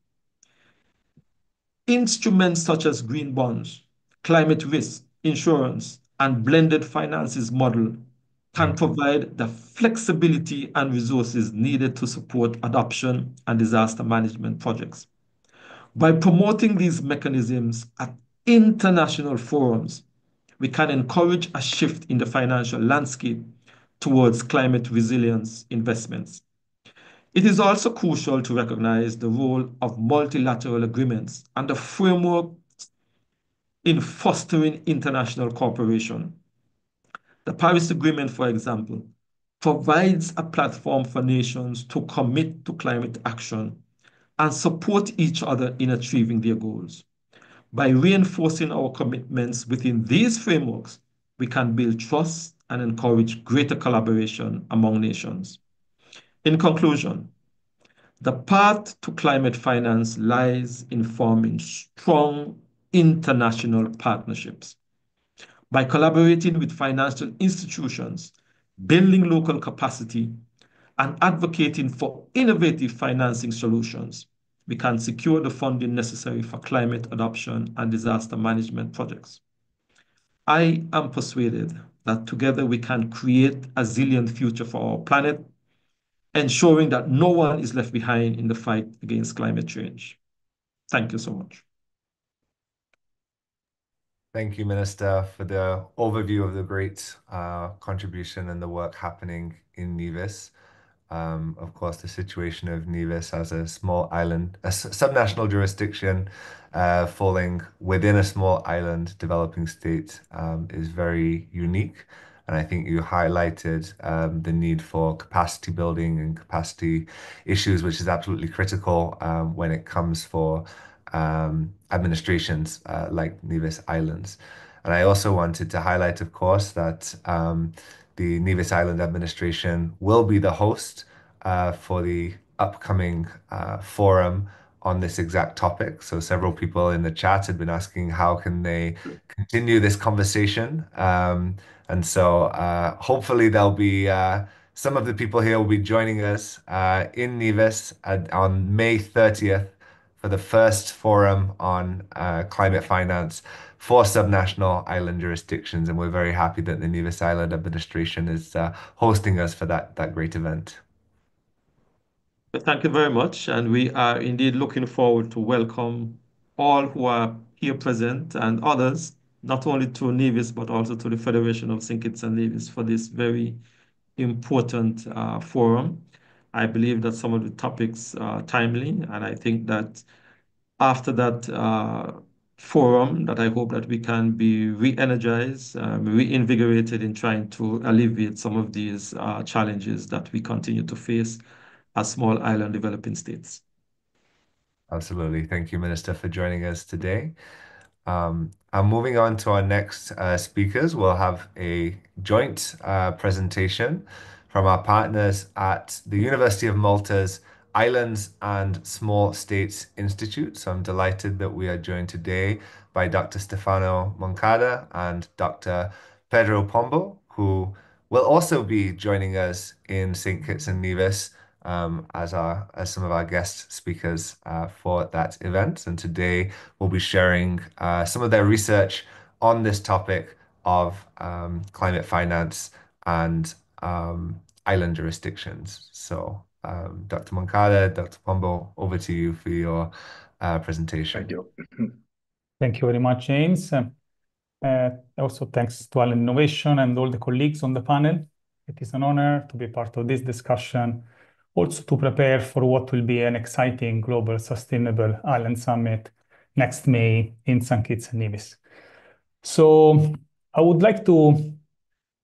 Instruments such as green bonds, climate risk insurance, and blended finances model can provide the flexibility and resources needed to support adoption and disaster management projects. By promoting these mechanisms at international forums, we can encourage a shift in the financial landscape towards climate resilience investments. It is also crucial to recognize the role of multilateral agreements and the framework in fostering international cooperation. The Paris Agreement, for example, provides a platform for nations to commit to climate action and support each other in achieving their goals. By reinforcing our commitments within these frameworks, we can build trust and encourage greater collaboration among nations. In conclusion, the path to climate finance lies in forming strong international partnerships. By collaborating with financial institutions, building local capacity, and advocating for innovative financing solutions, we can secure the funding necessary for climate adoption and disaster management projects. I am persuaded that together we can create a resilient future for our planet, ensuring that no one is left behind in the fight against climate change. Thank you so much. Thank you, Minister, for the overview of the great contribution and the work happening in Nevis. Of course, the situation of Nevis as a small island, a subnational jurisdiction falling within a small island developing state is very unique. And I think you highlighted the need for capacity building and capacity issues, which is absolutely critical when it comes for administrations like Nevis Islands. And I also wanted to highlight, of course, that the Nevis Island administration will be the host for the upcoming forum on this exact topic. So several people in the chat had been asking how can they continue this conversation. And so hopefully there'll be some of the people here will be joining us in Nevis on May 30th for the first forum on climate finance for subnational island jurisdictions. And we're very happy that the Nevis Island administration is hosting us for that great event. Thank you very much. And we are indeed looking forward to welcome all who are here present and others, not only to Nevis, but also to the Federation of St. Kitts and Nevis for this very important forum. I believe that some of the topics are timely, and I think that after that forum, that I hope that we can be re-energized, reinvigorated in trying to alleviate some of these challenges that we continue to face as small island developing states. Absolutely. Thank you, Minister, for joining us today. And moving on to our next speakers, we'll have a joint presentation from our partners at the University of Malta's Islands and Small States Institute. So I'm delighted that we are joined today by Dr. Stefano Moncada and Dr. Pedro Pombo, who will also be joining us in St. Kitts and Nevis as some of our guest speakers for that event. And today we'll be sharing some of their research on this topic of climate finance and island jurisdictions. So Dr. Moncada, Dr. Pombo, over to you for your presentation. Thank you. Thank you very much, James. Also, thanks to Island Innovation and all the colleagues on the panel. It is an honor to be part of this discussion, also to prepare for what will be an exciting global sustainable island summit next May in St. Kitts and Nevis. So I would like to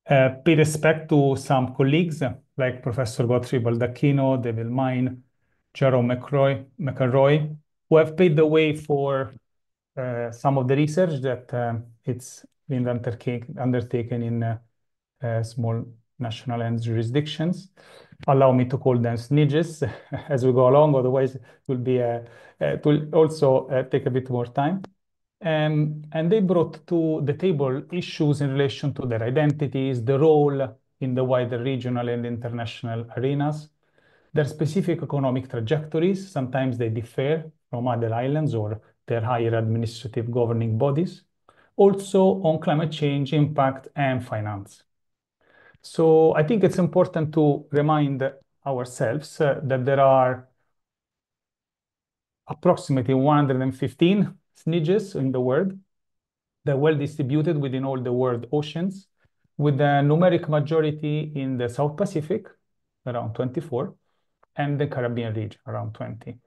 pay respect to some colleagues like Professor Godfrey Baldacchino, David Mine, Jerome McElroy, who have paved the way for some of the research that it's been undertaken in small national and jurisdictions. Allow me to call them SNIDGES as we go along, otherwise it will also take a bit more time. And they brought to the table issues in relation to their identities, the role in the wider regional and international arenas, their specific economic trajectories. Sometimes they differ from other islands or their higher administrative governing bodies. Also on climate change impact and finance. So I think it's important to remind ourselves that there are approximately 115 SNIDGES in the world. They're well distributed within all the world oceans, with a numeric majority in the South Pacific, around 24, and the Caribbean region, around 20.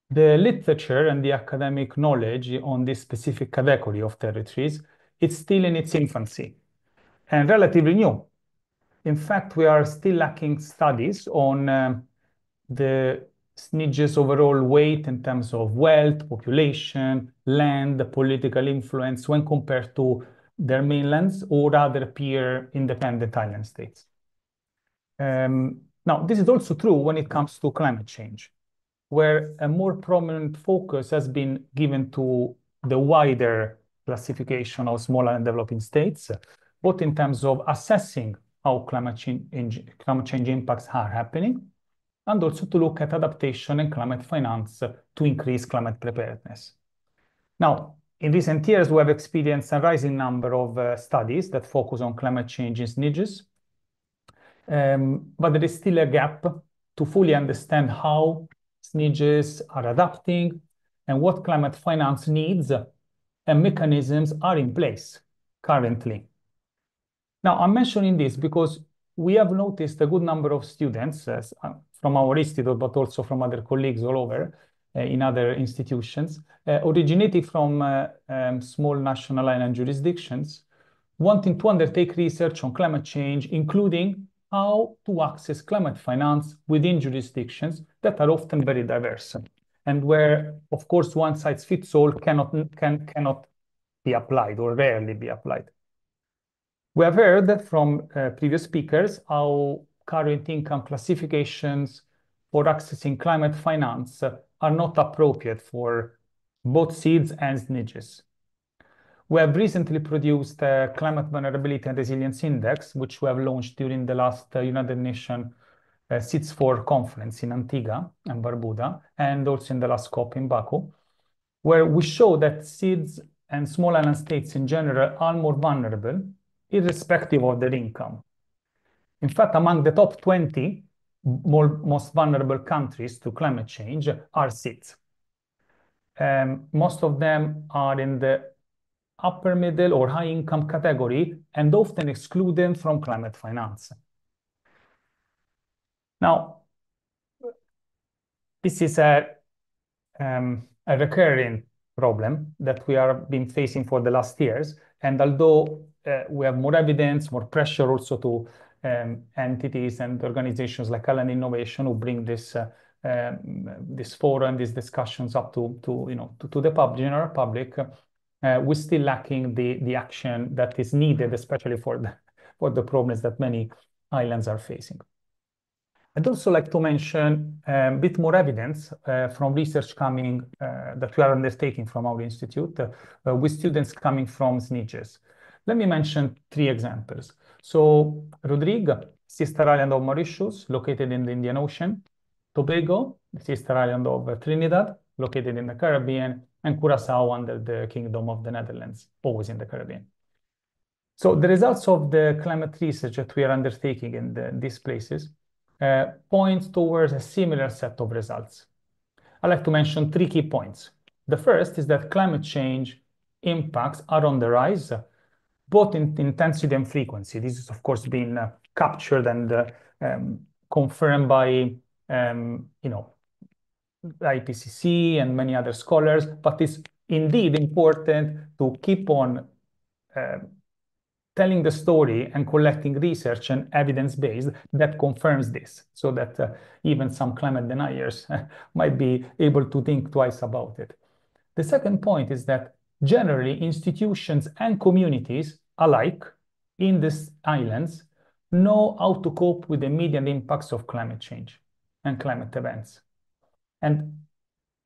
The literature and the academic knowledge on this specific category of territories, it's still in its infancy and relatively new. In fact, we are still lacking studies on the SNIDGES' overall weight in terms of wealth, population, land, political influence when compared to their mainlands or other peer independent island states. Now, this is also true when it comes to climate change, where a more prominent focus has been given to the wider classification of small and developing states, both in terms of assessing how climate change impacts are happening, and also to look at adaptation and climate finance to increase climate preparedness. Now, in recent years, we have experienced a rising number of studies that focus on climate change in SNIDGES, but there is still a gap to fully understand how SNIDGES are adapting and what climate finance needs and mechanisms are in place currently. Now, I'm mentioning this because we have noticed a good number of students from our institute, but also from other colleagues all over in other institutions, originating from small national island jurisdictions, wanting to undertake research on climate change, including how to access climate finance within jurisdictions that are often very diverse and where, of course, one size fits all cannot be applied or rarely be applied. We have heard from previous speakers how current income classifications for accessing climate finance are not appropriate for both SEEDs and SNIDGES. We have recently produced a Climate Vulnerability and Resilience Index, which we have launched during the last United Nations SEEDS 4 conference in Antigua and Barbuda, and also in the last COP in Baku, where we show that SEEDS and small island states in general are more vulnerable, irrespective of their income. In fact, among the top 20 most vulnerable countries to climate change are SEEDS. Most of them are in the upper middle or high income category and often excluded from climate finance. Now, this is a recurring problem that we have been facing for the last years. And although we have more evidence, more pressure also to entities and organizations like Island Innovation who bring this forum, these discussions up to the general public, we're still lacking the action that is needed, especially for the problems that many islands are facing. I'd also like to mention a bit more evidence from research coming that we are undertaking from our institute with students coming from SNIDGES. Let me mention 3 examples. So Rodrigue, sister island of Mauritius, located in the Indian Ocean; Tobago, the sister island of Trinidad, located in the Caribbean; and Curacao under the Kingdom of the Netherlands, always in the Caribbean. So the results of the climate research that we are undertaking in these places points towards a similar set of results. I'd like to mention 3 key points. The first is that climate change impacts are on the rise, both in intensity and frequency. This is, of course, been captured and confirmed by IPCC and many other scholars, but it's indeed important to keep on telling the story and collecting research and evidence-based that confirms this, so that even some climate deniers might be able to think twice about it. The second point is that generally institutions and communities alike in these islands know how to cope with the immediate impacts of climate change and climate events. And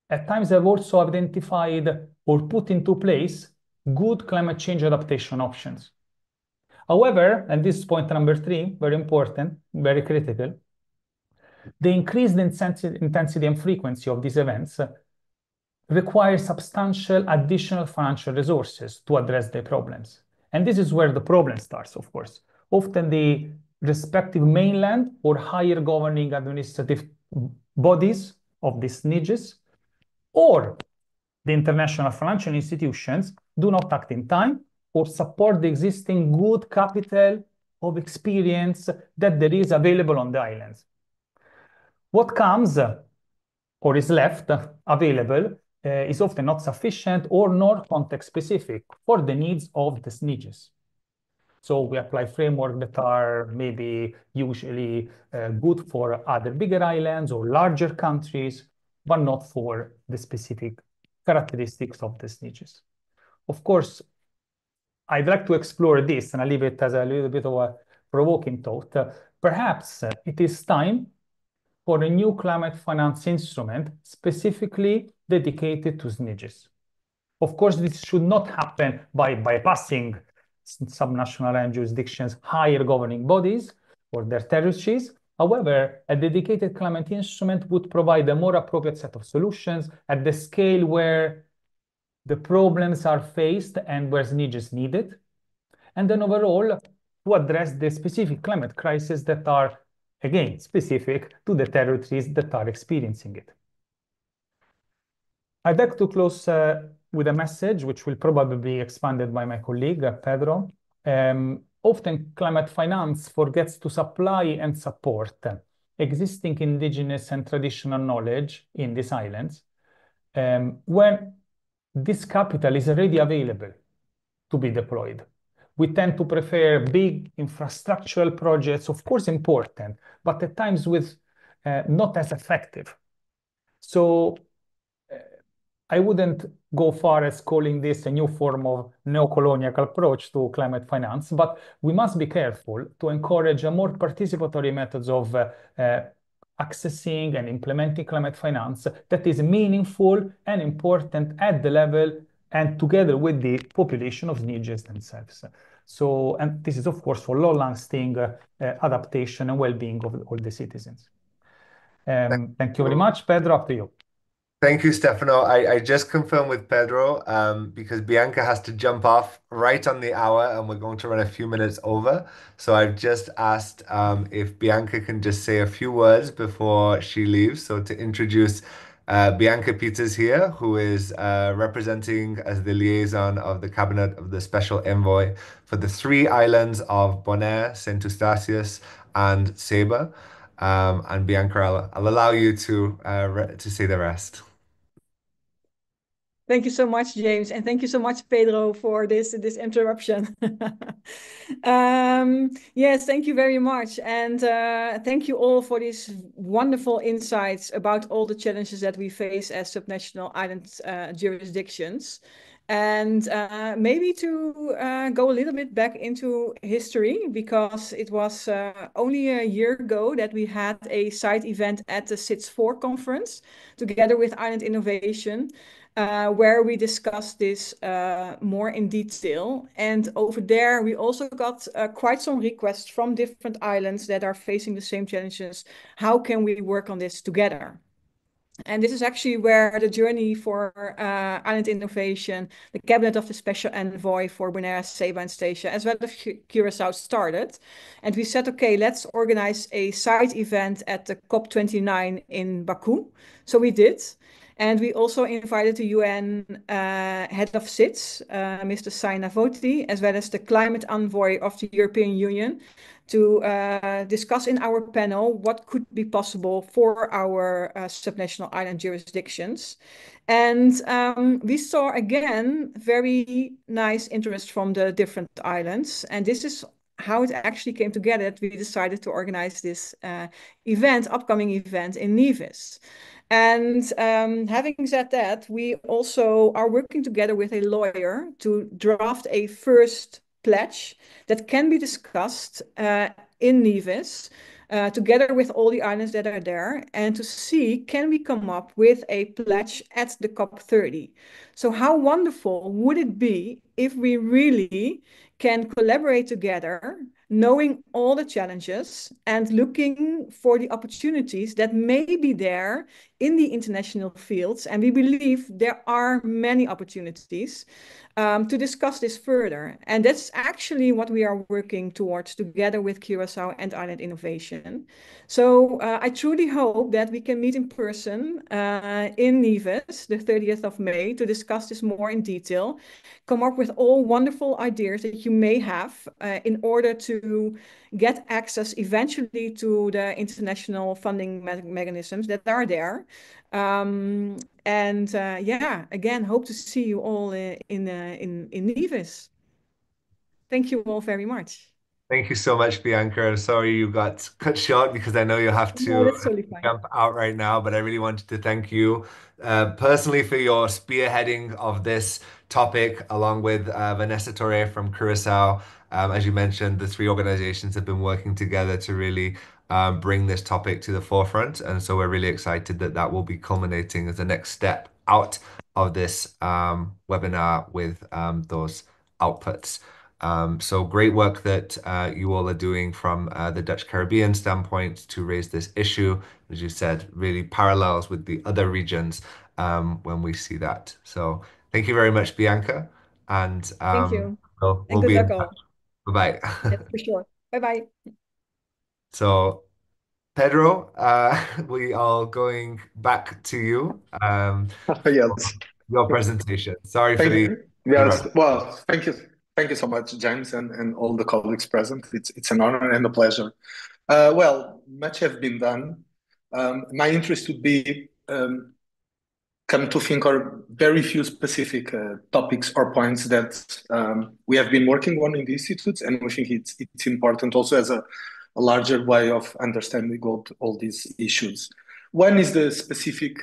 at times have also identified or put into place good climate change adaptation options. However, and this is point number 3, very important, very critical, the increased intensity and frequency of these events require substantial additional financial resources to address the problems. And this is where the problem starts, of course. Often the respective mainland or higher governing administrative bodies of these niches or the international financial institutions do not act in time or support the existing good capital of experience that there is available on the islands. What comes or is left available is often not sufficient or nor context specific for the needs of these niches. So we apply frameworks that are maybe usually good for other bigger islands or larger countries, but not for the specific characteristics of these niches. Of course, I'd like to explore this, and I leave it as a little bit of a provoking thought. Perhaps it is time for a new climate finance instrument specifically dedicated to niches. Of course, this should not happen by bypassing subnational and jurisdictions' higher governing bodies or their territories. However, a dedicated climate instrument would provide a more appropriate set of solutions at the scale where the problems are faced and where niches needed. And then overall, to address the specific climate crises that are, again, specific to the territories that are experiencing it. I'd like to close with a message which will probably be expanded by my colleague, Pedro. Often climate finance forgets to supply and support existing indigenous and traditional knowledge in these islands when this capital is already available to be deployed. We tend to prefer big infrastructural projects, of course important, but at times with not as effective. So I wouldn't go far as calling this a new form of neo-colonial approach to climate finance, but we must be careful to encourage a more participatory methods of accessing and implementing climate finance that is meaningful and important at the level and together with the population of niches themselves. So, and this is of course for long-lasting adaptation and well-being of all the citizens. Thank you very much. Pedro, up to you. Thank you, Stefano. I just confirmed with Pedro because Bianca has to jump off right on the hour and we're going to run a few minutes over. So I've just asked if Bianca can just say a few words before she leaves. So to introduce Bianca Peters here, who is representing as the liaison of the Cabinet of the Special Envoy for the 3 islands of Bonaire, Saint Eustatius, and Saba. And Bianca, I'll allow you to say the rest. Thank you so much, James, and thank you so much, Pedro, for this interruption. Yes, thank you very much, and thank you all for these wonderful insights about all the challenges that we face as subnational island jurisdictions. And maybe to go a little bit back into history, because it was only a year ago that we had a side event at the SITS4 conference together with Island Innovation, where we discussed this more in detail. And over there, we also got quite some requests from different islands that are facing the same challenges. How can we work on this together? And this is actually where the journey for Island Innovation, the Cabinet of the Special Envoy for Bonaire, Saba, and Statia, as well as Curacao started. And we said, okay, let's organize a side event at the COP29 in Baku. So we did. And we also invited the UN head of SITS, Mr. Saina Voti, as well as the climate envoy of the European Union, to discuss in our panel what could be possible for our subnational island jurisdictions. And we saw again very nice interest from the different islands. And this is how it actually came together that we decided to organize this upcoming event in Nevis. And having said that, we also are working together with a lawyer to draft a first pledge that can be discussed in Nevis, together with all the islands that are there, and to see, can we come up with a pledge at the COP30? So how wonderful would it be if we really can collaborate together, knowing all the challenges and looking for the opportunities that may be there in the international fields. And we believe there are many opportunities to discuss this further. And that's actually what we are working towards together with Curaçao and Island Innovation. So I truly hope that we can meet in person in Nevis, the 30th of May, to discuss this more in detail, come up with all wonderful ideas that you may have in order to get access eventually to the international funding mechanisms that are there. Yeah, again, hope to see you all in Nevis. Thank you all very much. Thank you so much, Bianca. I'm sorry you got cut short because I know you have No, to that's totally fine. jump out right now, but I really wanted to thank you personally for your spearheading of this topic, along with Vanessa Torre from Curacao. As you mentioned, the three organizations have been working together to really bring this topic to the forefront. And so we're really excited that that will be culminating as the next step out of this webinar with those outputs. So great work that you all are doing from the Dutch Caribbean standpoint to raise this issue. As you said, really parallels with the other regions when we see that. So thank you very much, Bianca. And Thank you. we'll And good be luck in touch. all. Bye-bye. That's for sure. Bye-bye. So Pedro, we are going back to you. Yes. Your presentation. Sorry for the Yes. interruption. Well, thank you. Thank you so much, James, and all the colleagues present. It's an honor and a pleasure. Well, much have been done. My interest would be come to think are very few specific topics or points that we have been working on in the institutes, and we think it's important also as a larger way of understanding all these issues. One is the specific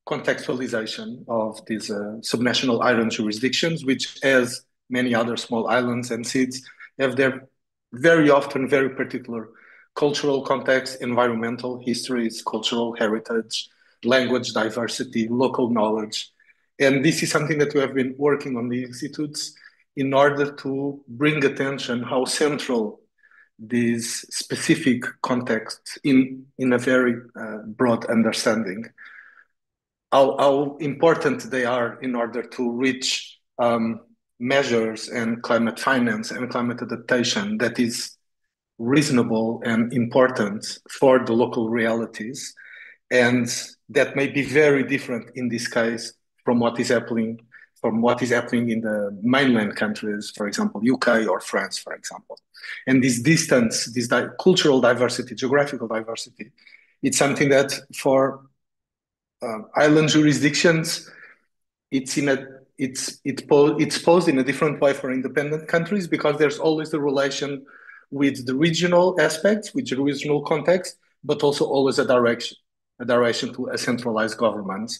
contextualization of these subnational island jurisdictions, which, as many other small islands and seeds, have their very often very particular cultural context, environmental histories, cultural heritage, language diversity, local knowledge. And this is something that we have been working on the institutes in order to bring attention how central these specific contexts in a very broad understanding, how important they are in order to reach measures and climate finance and climate adaptation that is reasonable and important for the local realities, and that may be very different in this case from what is happening in the mainland countries, for example, UK or France, for example. And this distance, this cultural diversity, geographical diversity, it's something that for island jurisdictions, it's posed in a different way for independent countries, because there's always the relation with the regional aspects, with the regional context, but also always a direction to a centralized government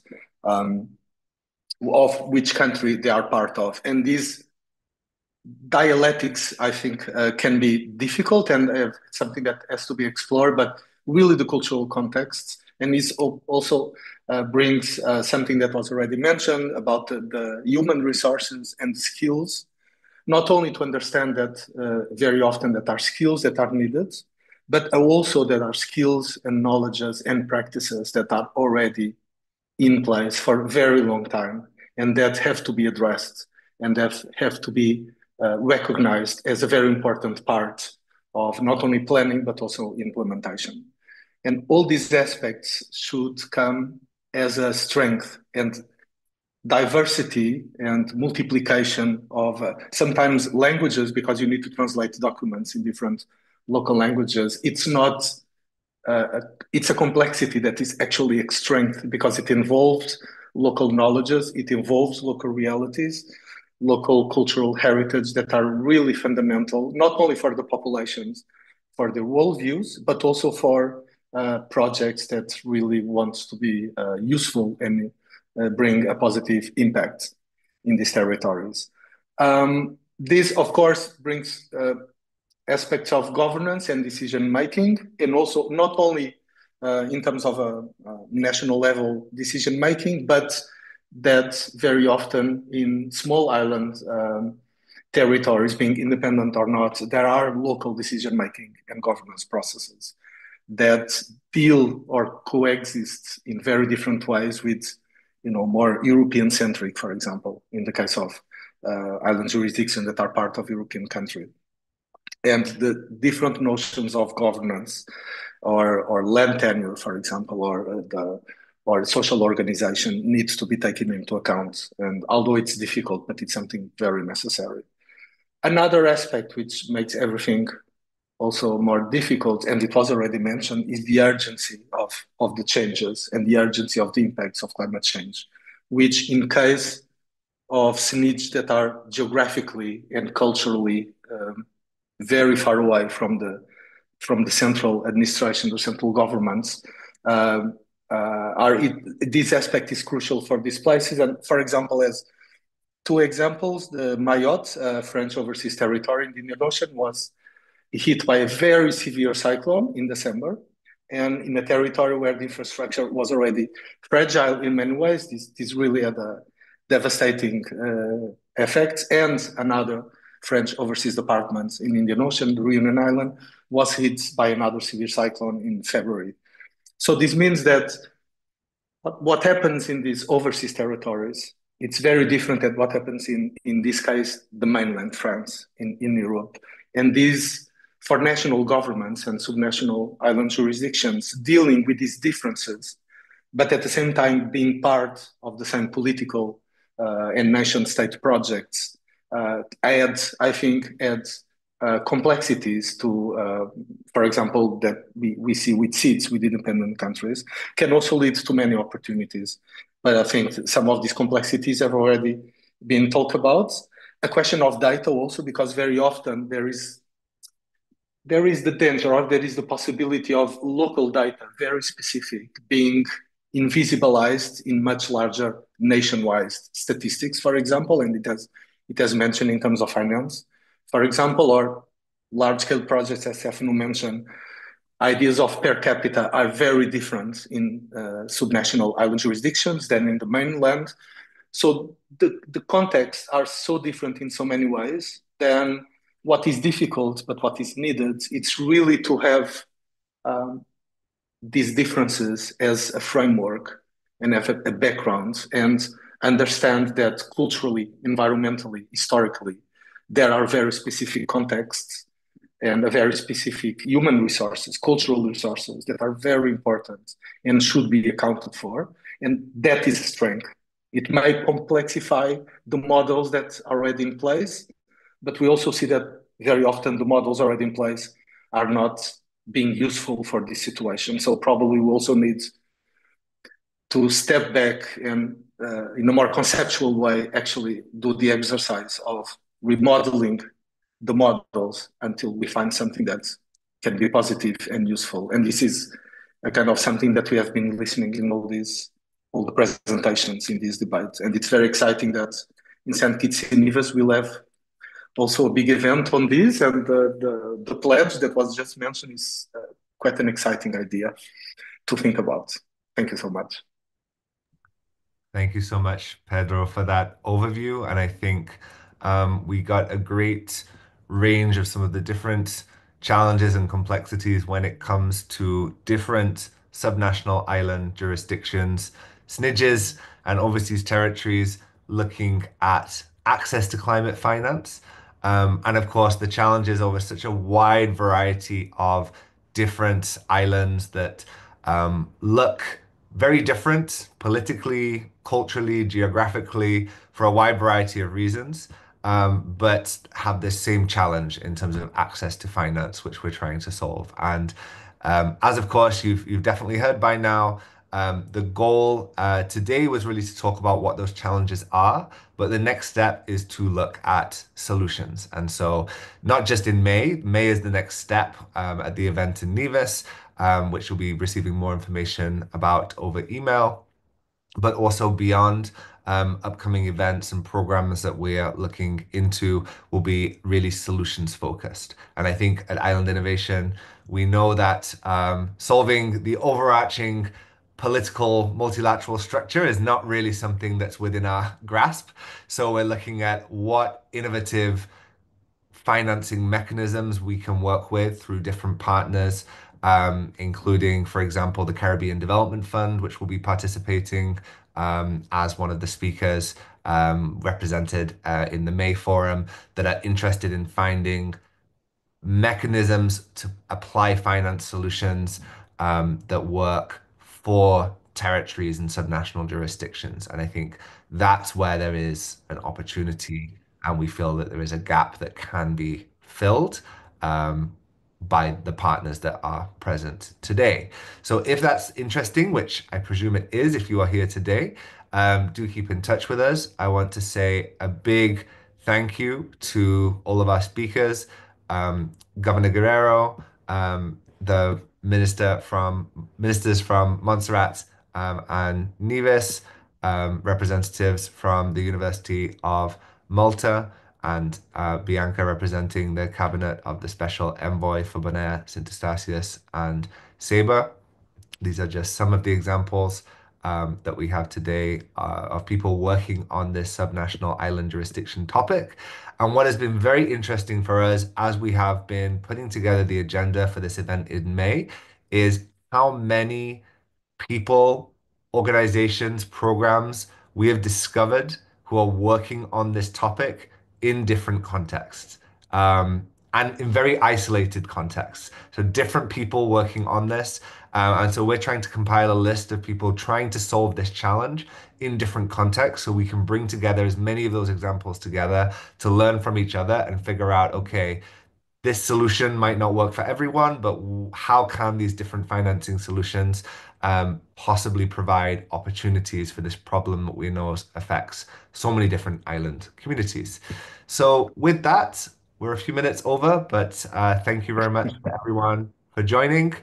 of which country they are part of. And these dialectics, I think, can be difficult and something that has to be explored, but really the cultural context. And this also brings something that was already mentioned about the human resources and skills, not only to understand that very often that are skills that are needed, but also that are skills and knowledges and practices that are already in place for a very long time, and that have to be addressed and that have to be recognized as a very important part of not only planning, but also implementation. And all these aspects should come as a strength, and diversity and multiplication of sometimes languages, because you need to translate documents in different local languages. It's not, it's a complexity that is actually a strength, because it involves local knowledges, it involves local realities, local cultural heritage that are really fundamental, not only for the populations, for their worldviews, but also for projects that really want to be useful and bring a positive impact in these territories. This, of course, brings aspects of governance and decision making, and also not only in terms of a national level decision making, but that very often in small island territories, being independent or not, there are local decision making and governance processes that deal or coexist in very different ways with, more European centric, for example, in the case of island jurisdictions that are part of European country. And the different notions of governance or land tenure, for example, or social organization needs to be taken into account. And although it's difficult, but it's something very necessary. Another aspect which makes everything also more difficult, and it was already mentioned, is the urgency of the changes and the urgency of the impacts of climate change, which in case of SNIDs that are geographically and culturally very far away from the central administration, the central governments, this aspect is crucial for these places. And for example, as two examples, the Mayotte, French overseas territory in the Indian Ocean, was hit by a very severe cyclone in December, and in a territory where the infrastructure was already fragile in many ways. This really had a devastating effect. And another French overseas department in the Indian Ocean, the Reunion Island, was hit by another severe cyclone in February. So this means that what happens in these overseas territories, it's very different than what happens in this case, the mainland France in Europe. And these, for national governments and subnational island jurisdictions, dealing with these differences, but at the same time being part of the same political and nation state projects, I think, adds complexities to, for example, that we see with seats with independent countries, can also lead to many opportunities. But I think some of these complexities have already been talked about. A question of data also, because very often there is the danger, or there is the possibility of local data, very specific, being invisibilized in much larger nationwide statistics, for example, and it has mentioned in terms of finance, for example, or large-scale projects, as Stefano mentioned. Ideas of per capita are very different in subnational island jurisdictions than in the mainland. So the contexts are so different in so many ways. Then what is difficult, but what is needed, it's really to have these differences as a framework and have a background, and understand that culturally, environmentally, historically, there are very specific contexts and a very specific human resources, cultural resources that are very important and should be accounted for. And that is a strength. It may complexify the models that are already in place, but we also see that very often the models already in place are not being useful for this situation. So probably we also need to step back and in a more conceptual way, actually do the exercise of remodeling the models until we find something that can be positive and useful. And this is a kind of something that we have been listening in all the presentations in these debates. And it's very exciting that in St. Kitts and Nevis we'll have also a big event on this, and the pledge that was just mentioned is quite an exciting idea to think about. Thank you so much. Thank you so much, Pedro, for that overview. And I think we got a great range of some of the different challenges and complexities when it comes to different subnational island jurisdictions, SNIDGs, and overseas territories looking at access to climate finance. And of course, the challenges over such a wide variety of different islands that look very different politically, culturally, geographically, for a wide variety of reasons, but have the same challenge in terms of access to finance, which we're trying to solve. And as of course you've definitely heard by now, the goal today was really to talk about what those challenges are, but the next step is to look at solutions. And so not just in May is the next step at the event in Nevis, which you'll be receiving more information about over email. but also beyond. Upcoming events and programs that we are looking into will be really solutions focused. And I think at Island Innovation, we know that solving the overarching political multilateral structure is not really something that's within our grasp. So we're looking at what innovative financing mechanisms we can work with through different partners, including, for example, the Caribbean Development Fund, which will be participating as one of the speakers represented in the May Forum, that are interested in finding mechanisms to apply finance solutions that work for territories and subnational jurisdictions. And I think that's where there is an opportunity, and we feel that there is a gap that can be filled by the partners that are present today. So if that's interesting, which I presume it is if you are here today, do keep in touch with us. I want to say a big thank you to all of our speakers, Governor Guerrero, the ministers from Montserrat and Nevis, representatives from the University of Malta, and Bianca representing the cabinet of the Special Envoy for Bonaire, St. Eustatius, and Sabre. These are just some of the examples that we have today of people working on this subnational island jurisdiction topic. And what has been very interesting for us as we have been putting together the agenda for this event in May is how many people, organizations, programs we have discovered who are working on this topic in different contexts. And in very isolated contexts. So different people working on this. And so we're trying to compile a list of people trying to solve this challenge in different contexts so we can bring together as many of those examples together to learn from each other and figure out, okay, this solution might not work for everyone, but how can these different financing solutions possibly provide opportunities for this problem that we know affects so many different island communities? So with that, we're a few minutes over, but thank you very much to everyone for joining.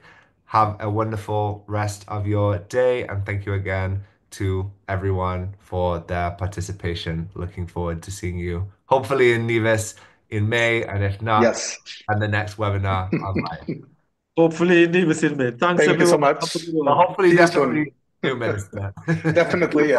Have a wonderful rest of your day, and thank you again to everyone for their participation. Looking forward to seeing you, hopefully in Nevis in May, and if not, Yes. at the next webinar online. Hopefully, Nevis in May. Thanks, Thank you so everyone. Have a much. good But one. hopefully, See you definitely soon. new minister. Definitely, yes.